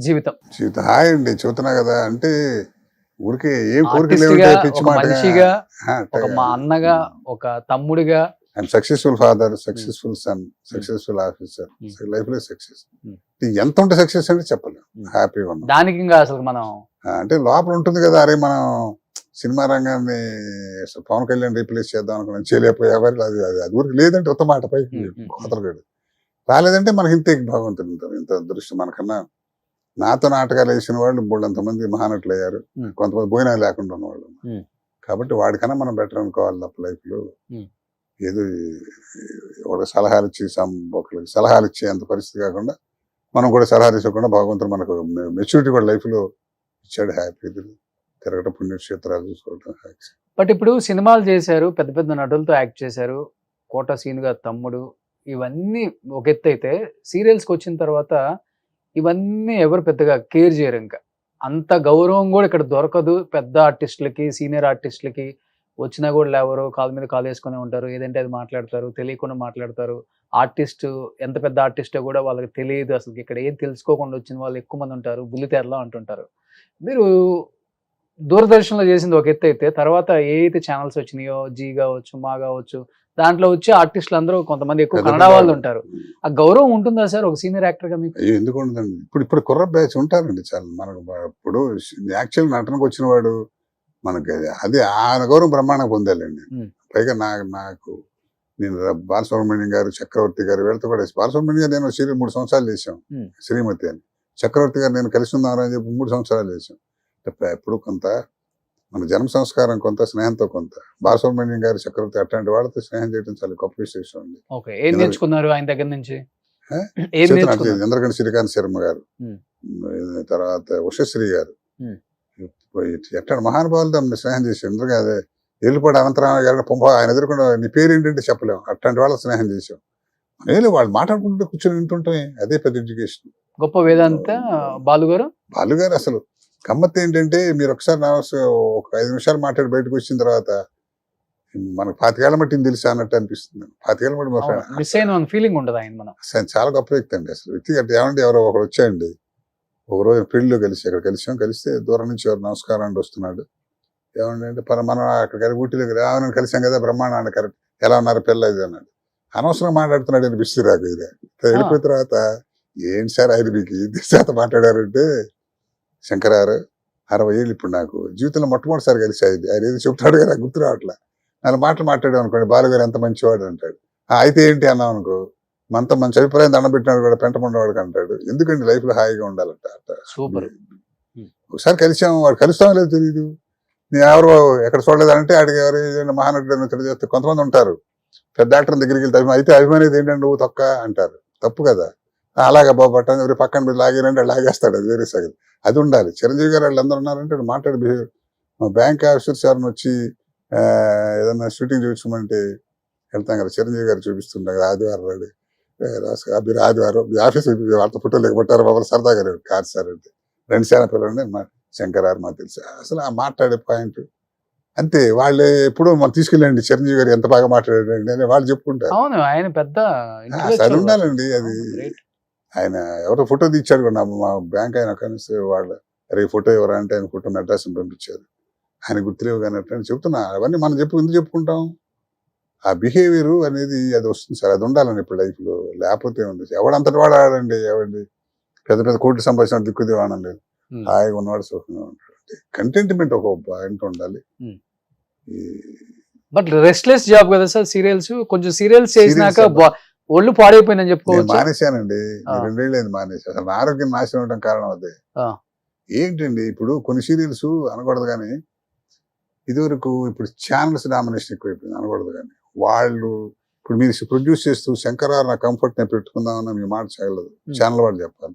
జీవితం. జీవితం హాయ్ అండి, చూస్తున్నా కదా. అంటే ఊరికే ఏం కోరికలు ఆర్టిస్ట్ ఏమిటో గా, పిచ్చి ఒక మాట. మనిషిగా, ఒక మా అన్నగా, ఒక తమ్ముడిగా. And successful father, successful son, successful officer, life లో సక్సెస్. ఎంత ఉంటే సక్సెస్ అంటే చెప్పలేం. హ్యాపీగా ఉన్నాం. దానికి ఇంకా అసలు మనం అంటే లోపల ఉంటుంది కదా, అరే మనం సినిమా రంగాన్ని అసలు పవన్ కళ్యాణ్ రీప్లేస్ చేద్దాం అనుకున్నాం, చేయలేకపోయేవారు. అది అది అది ఊరికి లేదంటే ఉత్తమ మాట పైకి కోతలగాడు రాలేదంటే మనకి ఇంత భగవంతుడు ఉంటారు. ఇంత అదృష్టం మనకన్నా. నాతో నాటకాలు వేసిన వాళ్ళు బోళ్ళంతమంది మహానటులు అయ్యారు, కొంతమంది భోజనాలు లేకుండా ఉన్నవాళ్ళు. కాబట్టి వాడికన్నా మనం బెటర్ అనుకోవాలి తప్ప లైఫ్ లో. ఏదో ఒక సలహాలు ఇచ్చి ఒకరికి సలహాలు ఇచ్చే అంత పరిస్థితి కాకుండా మనం కూడా సలహాలు ఇవ్వకుండా భగవంతుడు మనకు మెచ్యూరిటీ కూడా లైఫ్ లో ఇచ్చాడు. హ్యాపీ తిరగటం, పుణ్యక్షేత్రాలు చూసుకోవటం. బట్ ఇప్పుడు సినిమాలు చేశారు, పెద్ద పెద్ద నటులతో యాక్ట్ చేశారు, కోట సీన్ గారు తమ్ముడు, ఇవన్నీ ఒక ఎత్తు అయితే సీరియల్స్కి వచ్చిన తర్వాత ఇవన్నీ ఎవరు పెద్దగా కేర్ చేయరు. ఇంకా అంత గౌరవం కూడా ఇక్కడ దొరకదు. పెద్ద ఆర్టిస్టులకి, సీనియర్ ఆర్టిస్టులకి వచ్చినా కూడా లేవరు, కాలు మీద కాలు వేసుకునే ఉంటారు, ఏదంటే అది మాట్లాడతారు, తెలియకుండా మాట్లాడతారు. ఆర్టిస్ట్ ఎంత పెద్ద ఆర్టిస్టో కూడా వాళ్ళకి తెలియదు. అసలు ఇక్కడ ఏం తెలుసుకోకుండా వచ్చిన వాళ్ళు ఎక్కువ మంది ఉంటారు, బుల్లితెరలో అంటుంటారు. మీరు దూరదర్శన్లో చేసింది ఒక ఎత్తు అయితే, తర్వాత ఏ అయితే ఛానల్స్ వచ్చినాయో, జీ కావచ్చు, మా కావచ్చు, దాంట్లో వచ్చే ఆర్టిస్టులు అందరూ కొంతమంది ఎక్కువ కన్నడ వాళ్ళు ఉంటారు. ఆ గౌరవం ఉంటుందా సార్ ఒక సీనియర్ యాక్టర్ గా మీకు? అయ్యో ఎందుకు ఉండదండి. ఇప్పుడు కుర్ర బ్యాచ్ ఉంటారండి చాలా. మనకు ఇప్పుడు యాక్చువల్ నటనకు వచ్చిన వాడు మనకి అది ఆ గౌరవం బ్రహ్మాండంగా పొందాలండి. పైగా నాకు నేను బాలసుబ్రహ్మణ్యం గారు, చక్రవర్తి గారు వీళ్ళతో కూడా, బాలసుబ్రహ్మణ్యం గారు నేను సీరియల్ 3 సంవత్సరాలు చేసాం, శ్రీమతి అని. చక్రవర్తి గారు నేను కలిసి ఉందామని చెప్పి 3 సంవత్సరాలు చేసాం. ఎప్పుడు కొంత మన జన్మ సంస్కారం, కొంత స్నేహంతో కొంత. బాలసుబ్రహ్మణ్యం గారు, చక్రవర్తి అట్లాంటి వాళ్ళతో స్నేహం చేయడం చాలా గొప్ప విశేషం అండి. ఏం నేర్చుకున్నారు ఆయన దగ్గర నుంచి? చంద్రగండి శ్రీకాంత్ శర్మ గారు, తర్వాత ఉషశ్రీ గారు, ఎట్లా మహానుభావులతో స్నేహం చేసి. ఎందుకంటే అదే ఏలుపాటి అనంతరామ గారిని ఆయన ఎదుర్కొన్న నీ పేరు ఏంటంటే చెప్పలేము, అట్లాంటి వాళ్ళ స్నేహం చేసాం. వాళ్ళు మాట్లాడుకుంటే కూర్చొని వింటుంటామే, అదే పెద్ద ఎడ్యుకేషన్. గొప్ప వేదాంత బాలుగారు అసలు గమ్మత్ ఏంటంటే, మీరు ఒకసారి ఒక 5 నిమిషాలు మాట్లాడి బయటకు వచ్చిన తర్వాత మనకు 25 ఏళ్ల మట్టిని తెలుసా అన్నట్టు అనిపిస్తుంది. 25 ఏళ్ల మట్టి మిస్ అయిన ఫీలింగ్ ఉండదు ఆయన. మనం చాలా గొప్ప వ్యక్తి అండి అసలు. వ్యక్తిగత ఏమంటే ఎవరో ఒకరు వచ్చాయండి, ఒకరోజు పెళ్లిలో కలిస్తే దూరం నుంచి ఎవరు నమస్కారం అండి వస్తున్నాడు, ఏమంటే మనం అక్కడ ఊటీలో నేను కలిసాం కదా, బ్రహ్మాండ కరెక్ట్, ఎలా ఉన్నారు పిల్ల ఇది అన్నాడు. అనవసరంగా మాట్లాడుతున్నాడు అనిపిస్తుంది నాకు. ఇది వెళ్ళిపోయిన తర్వాత ఏంటి సార్ ఆయన మీకు ఇది శాతం మాట్లాడారంటే, శంకర్ గారు 60 ఏళ్ళు ఇప్పుడు నాకు జీవితంలో మొట్టమొదటిసారి కలిసి ఆయన ఏదో చెప్తాడు కదా గుర్తు రావట్లా. 4 మాటలు మాట్లాడాం అనుకోండి, బాలుగారు ఎంత మంచివాడు అంటాడు. అయితే ఏంటి అన్నాం అనుకో, మనతో మంచి అభిప్రాయం దండం పెట్టినాడు కూడా పెంట ఉండేవాడికి అంటాడు. ఎందుకంటే లైఫ్ లో హాయిగా ఉండాలంట. సూపర్. ఒకసారి కలిసాం, వాడు కలుస్తామో లేదో తెలియదు, నేను ఎవరు ఎక్కడ చూడలేదంటే ఆడికి ఎవరు ఏదైనా మహానటుడు తెలియజేస్తే కొంతమంది ఉంటారు, పెద్ద యాక్టర్ దగ్గరికి వెళ్తే అయితే అభిమాని ఏంటంటే నువ్వు తొక్క అంటారు. తప్పు కదా. అలాగే బాబట్ట ఎవరి పక్కన మీరు లాగారంటే లాగేస్తాడు, అది వేరే సంగతి. అది ఉండాలి. చిరంజీవి గారు వాళ్ళందరూ ఉన్నారంటే మాట్లాడి బిహేవియర్. మా బ్యాంక్ ఆఫీసర్స్ ఎవరిని వచ్చి ఏదన్నా షూటింగ్ చూపించమంటే వెళ్తాం కదా, చిరంజీవి గారు చూపిస్తుండే కదా ఆదివారం రాడు మీరు ఆదివారం మీ ఆఫీస్ వాళ్ళ ఫోటో లేకపోతారు బాబు సరదాగా కాదు సార్ అంటే 2 శాతం పిల్లలు మా శంకర్ గారు మాకు తెలుసు. అసలు ఆ మాట్లాడే పాయింట్ అంతే. వాళ్ళు ఎప్పుడు మనం తీసుకెళ్ళండి చిరంజీవి గారు ఎంత బాగా మాట్లాడారండి అని వాళ్ళు చెప్పుకుంటారు. అవును, ఆయన పెద్ద అది ఉండాలండి. అది ఆయన ఎవరో ఫోటో తీర్చాడు కూడా మా బ్యాంక్ ఆయన కలిసి వాళ్ళు అరే ఫోటో ఎవరా అంటే ఆయన ఫోటో అడ్రస్ పంపించారు. ఆయన గుర్తులేవు కానీ అట్లా చెప్తున్నా. అవన్నీ మనం ఎందుకు చెప్పుకుంటాం? ఆ బిహేవియర్ అనేది అది వస్తుంది సార్, అది ఉండాలండి ఇప్పుడు లైఫ్ లో. లేకపోతే ఉంది ఎవడంతటి వాడు ఆడండి, ఎవరి పెద్ద పెద్ద కోట్లు సంపాదించిన దిక్కుదేవాణం లేదు. హాయిగా ఉన్నవాడు సుఖంగా ఉంటాడు. కంటెంట్మెంట్ ఒక పాయింట్ ఉండాలి. బట్ రెస్ట్లెస్ జాబ్ కదా సార్ సీరియల్స్. కొంచెం సీరియల్స్ చేసినాక ఒళ్ళు పాడైపోయిందని చెప్పుకోవచ్చు. మానేశానండి, 2 ఏళ్ళు అయింది మానేసి. అసలు నా ఆరోగ్యం నాశనం అవడం కారణం అదే. ఏంటండి ఇప్పుడు కొన్ని సీరియల్స్ అనకూడదు కానీ ఇదివరకు ఇప్పుడు ఛానల్స్ డామినేషన్ ఎక్కువైపోయింది అనకూడదు కానీ వాళ్ళు ఇప్పుడు మీరు ప్రొడ్యూస్ చేస్తూ శంకరారు నా కంఫర్ట్ నేను పెట్టుకుందామన్నా మీ మాట చేయలేదు. ఛానల్ వాళ్ళు చెప్పాలి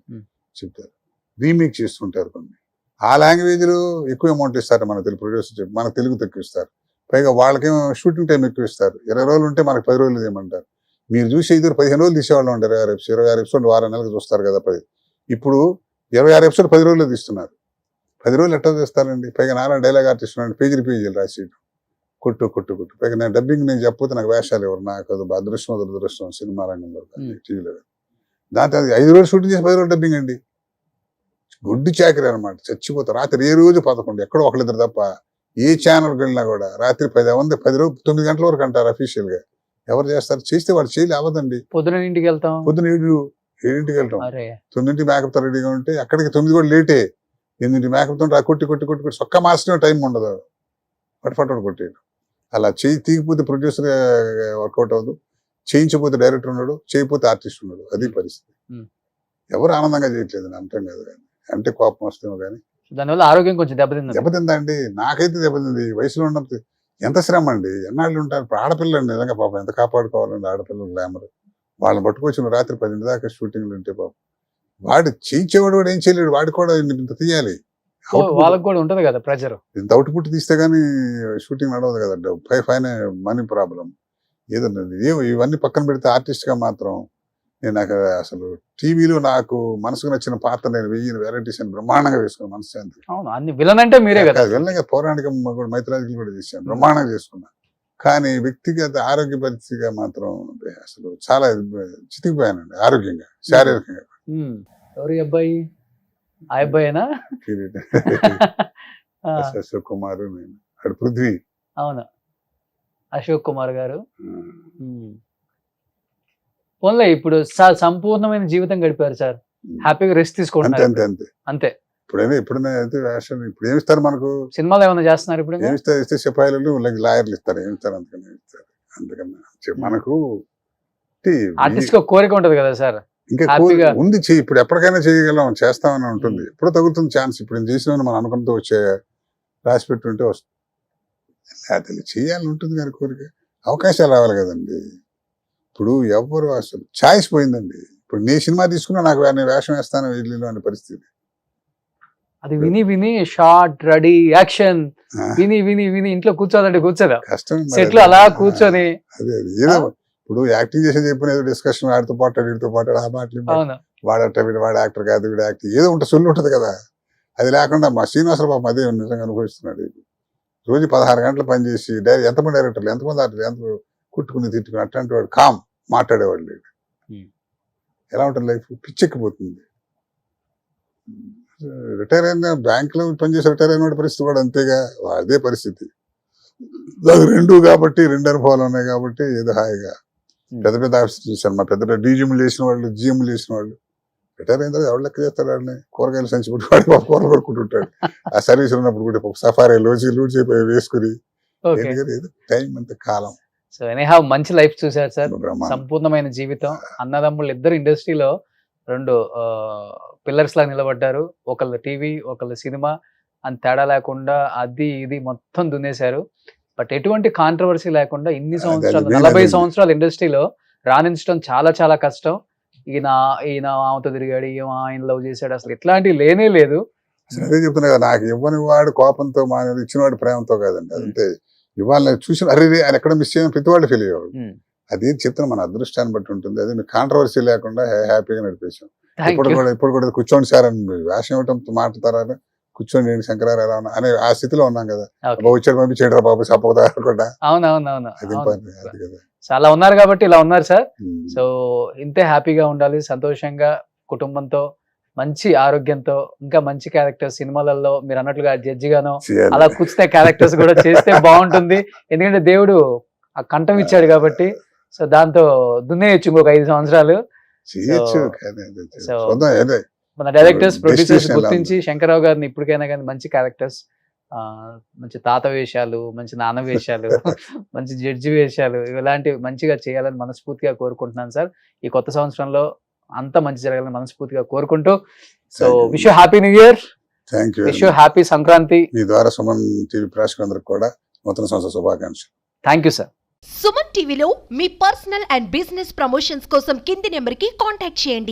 చెప్తారు. రీమేక్ చేస్తుంటారు కొన్ని. ఆ లాంగ్వేజ్లో ఎక్కువ అమౌంట్ ఇస్తారు మన తెలుగు ప్రొడ్యూసర్, మన తెలుగు తక్కువ ఇస్తారు. పైగా వాళ్ళకేమో షూటింగ్ టైం ఎక్కువ ఇస్తారు. 20 రోజులు ఉంటే మనకు 10 రోజులు ఏమంటారు. మీరు చూసి ఇద్దరు 15 రోజులు తీసేవాళ్ళు ఉంటారు. 26 ఎపిసోడ్ వారం నెలలకు చూస్తారు కదా 10. ఇప్పుడు 26 ఎపిసోడ్ 10 రోజులు తీస్తున్నారు. 10 రోజులు ఎట్లా చేస్తారండి? పైగా నాన్న డైలాగ్ ఆర్టిస్ట్ ఉన్నాడు, పేజీలు రాసేయడం కొట్టు. పైగా నేను డబ్బింగ్ నేను చెప్పకపోతే నాకు వేషాలు ఎవరు, నాకు అది అదృష్టం దురదృష్టం సినిమా రంగంలో టీవీలో. దాంతో అది 5 రోజులు షూటింగ్ చేసి 10 రోజులు డబ్బింగ్ అండి. గుడ్డు చాకరీ అనమాట. చచ్చిపోతారు. రాత్రి ఏ రోజు 11 ఎక్కడో ఒకళ్ళిద్దరు తప్ప ఏ ఛానల్కి వెళ్ళినా కూడా రాత్రి 10 రోజు 9 గంటల వరకు అంటారు అఫీషియల్ గా. ఎవరు చేస్తారు? చేస్తే వాళ్ళు చేయలే అవ్వదండి. పొద్దున ఇంటికి వెళ్తాం, పొద్దున 7ంటికి వెళ్తాం, 9ంటికి మేకప్ తో రెడీగా ఉంటే అక్కడికి 9 కూడా లేటే. 8ంటికి మేకప్ తో కొట్టి సొక్క మాసిన టైం ఉండదు. పట్టుపట్టు కొట్టేయడం. అలా చేయి తీగిపోతే ప్రొడ్యూసర్ వర్కౌట్ అవ్వదు, చేయించకపోతే డైరెక్టర్ ఉన్నాడు, చేయకపోతే ఆర్టిస్ట్ ఉన్నాడు. అది పరిస్థితి. ఎవరు ఆనందంగా చేయట్లేదు అంటాం కదా. కానీ అంటే కోపం వస్తేమో కానీ దానివల్ల ఆరోగ్యం కొంచెం దెబ్బతిందండి. నాకైతే దెబ్బతింది. వయసులో ఉన్నప్పుడు ఎంత శ్రమ అండి, ఎన్నాళ్ళు ఉంటారు. ఇప్పుడు ఆడపిల్లలు నిజంగా పాపం ఎంత కాపాడుకోవాలండి ఆడపిల్లలు గ్లామర్. వాళ్ళని పట్టుకొచ్చిన రాత్రి 10 దాకా షూటింగ్లు ఉంటే పాపం వాడు చేయించేవాడు కూడా ఏం చేయలేడు. వాడు కూడా ఇంత తీయాలి, వాళ్ళకి కూడా ఉంటది కదా ప్రెజర్. ఇంత అవుట్పుట్ తీస్తే గానీ షూటింగ్ నడవదు కదండి. ఫైన్ మనీ ప్రాబ్లం ఏదో. ఇవన్నీ పక్కన పెడితే ఆర్టిస్ట్ గా మాత్రం నేను నాకు అసలు టీవీలో నాకు మనసుకు నచ్చిన పాత్ర నేను 1000 వెరైటీస్ అని బ్రహ్మాండంగా వేసుకున్నాను. మనశ్శాంతి. అవును, అన్ని విలన్ అంటే మీరే కదా. విలన్గా పౌరాణికం కూడా మైత్రాజికలు కూడా చేశాను, బ్రహ్మాండంగా చేసుకున్నా. కానీ వ్యక్తిగత ఆరోగ్య పరిస్థితిగా మాత్రం అసలు చాలా చితికిపోయానండి ఆరోగ్యంగా, శారీరకంగా. ఎవరి అబ్బాయి? ఆ అబ్బాయినా? అశోక్ కుమార్, నేను అక్కడ పృథ్వీ. అవును, అశోక్ కుమార్ గారు. పోన్లే, ఇప్పుడు సంపూర్ణమైన జీవితం గడిపారు సార్. హ్యాపీగా రెస్ట్ తీసుకుంటున్నారు. అంతే. ఎప్పుడైనా అయితే వేషం ఇప్పుడు ఏమిస్తారు మనకు? సినిమాలు ఏమైనా చేస్తున్నారు ఇప్పుడు? ఇస్తే సిపాయిలు లాయర్లు ఇస్తారు, ఏమిస్తారు అందుకని ఇస్తారు. అందుకని మనకు ఆర్టిస్ట్ కోరిక ఉంటది కదా సార్. ఇంకా ఉంది ఇప్పుడు ఎప్పటికైనా చేయగలం, చేస్తామని ఉంటుంది. ఎప్పుడో తగ్గుతుంది ఛాన్స్. ఇప్పుడు నేను చేసిన మనం అనుకుంటూ వచ్చే రాసి పెట్టుంటే వస్తుంది. చేయాలని ఉంటుంది కానీ కోరిక, అవకాశాలు రావాలి కదండి. ఇప్పుడు ఎవరు అసలు ఛాయిస్ పోయిందండి. ఇప్పుడు నీ సినిమా తీసుకున్నా నాకు నేను వేషం వేస్తాను ఇల్లు అనే పరిస్థితి. అది విని షార్ట్ రెడీ యాక్షన్ విని ఇంట్లో కూర్చోదండి, కూర్చోదా కష్టం. సెట్లు అలా కూర్చొని అదే ఏదో ఇప్పుడు యాక్టింగ్ చేసి చెప్పిన ఏదో డిస్కషన్ ఆడితో పాటాడు వీడితో పాటాడు ఆ మాటలు వాడట వాడు యాక్టర్ కాదు వీడు యాక్టింగ్ ఏదో ఉంటుంది, సొల్లు ఉంటుంది కదా. అది లేకుండా మా శ్రీనివాసరావు పాపం అదే నిజంగా అనుభవిస్తున్నాడు. రోజు 16 గంటలు పనిచేసి ఎంతమంది డైరెక్టర్లు, ఎంతమంది ఆర్టిస్టులు, ఎంత కుట్టుకుని తిట్టుకుని అట్లాంటి వాడు కామ్ మాట్లాడేవాళ్ళు లేడు. ఎలా ఉంటుంది లైఫ్? పిచ్చెక్కిపోతుంది. రిటైర్ అయిన బ్యాంకులో పనిచేసి రిటైర్ అయిన వాడి పరిస్థితి కూడా అంతేగా, అదే పరిస్థితి. నాకు 2 కాబట్టి 2 అనుభవాలు ఉన్నాయి కాబట్టి ఏదో హాయిగా పెద్ద పెద్ద ఆఫీసులు చూశాను. మా పెద్ద డిజిఎంలు చేసిన వాళ్ళు, జిఎంలు చేసిన వాళ్ళు రిటైర్ అయిన తర్వాత ఎవరు లెక్క చేస్తారు వాడిని? కూరగాయలు సంచి పుట్టి వాడి కూర కొడుకుంటుంటాడు. ఆ సర్వీస్ ఉన్నప్పుడు కూడా సఫారీ లూడ్ చేపోయి వేసుకుని టైం అంత కాలం. సో ఎనీహౌ మంచి లైఫ్ చూశారు సార్, సంపూర్ణమైన జీవితం. అన్నదమ్ముళ్ళు ఇద్దరు ఇండస్ట్రీలో 2 పిల్లర్స్ లాగా నిలబడ్డారు. ఒకళ్ళు టీవీ, ఒకళ్ళు సినిమా. అని తేడా లేకుండా అది ఇది మొత్తం దున్నేశారు. బట్ ఎటువంటి కాంట్రవర్సీ లేకుండా ఇన్ని అది సంవత్సరాలు main 40 అది. సంవత్సరాలు ఇండస్ట్రీలో రాణించడం చాలా చాలా కష్టం. ఈయన ఈయన ఆమెతో తిరిగాడు, ఆయన లవ్ చేశాడు, అసలు ఇట్లాంటివి లేనే లేదు. అసలు అదే చెప్తున్నా కదా, నాకు ఇవ్వని వాడు కోపంతో మానేది, ఇచ్చినవాడు ప్రేమతో కాదండి. అదంతే. ఇవాళ నేను చూసిన అరే ఆయన ఎక్కడ మిస్ చేయని ప్రతి వాళ్ళు ఫీల్ అయ్యేవాడు. ఉమ్. అది చెప్తున్నా, మన అదృష్టాన్ని బట్టి ఉంటుంది. అదే మీకు కాంట్రవర్సీ లేకుండా హ్యాపీగా నడిపేశాం. Thank you. ఇప్పుడు కూడా కూర్చోండి సార్ అని వేషం ఇవ్వటం మాట్లాడతారా, కూర్చోండి ఏంటి శంకరారు ఎలా ఉన్నా అనే ఆ స్థితిలో ఉన్నాం కదా. Okay. బాబు వచ్చాడు పంపించేయడం బాబు చెప్పకుండా అవునవునవును. అది అవును. పని, అది కదా. సో అలా ఉన్నారు కాబట్టి ఇలా ఉన్నారు సార్. ఉమ్. సో ఇంతే హ్యాపీగా ఉండాలి, సంతోషంగా కుటుంబంతో మంచి ఆరోగ్యంతో ఇంకా మంచి క్యారెక్టర్స్ సినిమాలలో మీరు అన్నట్లుగా జడ్జిగానో చేయాలి. అలా కూర్చునే క్యారెక్టర్స్ కూడా చేస్తే బాగుంటుంది. ఎందుకంటే దేవుడు ఆ కంఠం ఇచ్చాడు కాబట్టి సో దాంతో దున్నేయచ్చు ఇంకొక 5 సంవత్సరాలు. చేయొచ్చు So- కానీ అది so- చూద్దాం. అదే మన డైరెక్టర్స్ ప్రొడ్యూసర్స్ Destination ఎలా గుర్తించి శంకర్రావు గారిని ఇప్పటికైనా కానీ మంచి క్యారెక్టర్స్, మంచి తాత వేషాలు, మంచి నాన్న వేషాలు, మంచి జడ్జి వేషాలు ఇలాంటివి మంచిగా చేయాలని మనస్ఫూర్తిగా కోరుకుంటున్నాను సార్. ఈ కొత్త సంవత్సరంలో అంతా మంచి జరగాలని మనస్ఫూర్తిగా కోరుకుంటూ so Thank you. Wish you happy new year, thank you. Wish you happy Sankranti. మీ ద్వారా సుమన్ టీవీ ప్రేక్షకులందరికీ కూడా నూతన సంవత్సర శుభాకాంక్షలు. Thank you sir. సుమన్ టీవీలో మీ పర్సనల్ అండ్ బిజినెస్ ప్రమోషన్స్ కోసం కింది నెంబర్కి కాంటాక్ట్ చేయండి.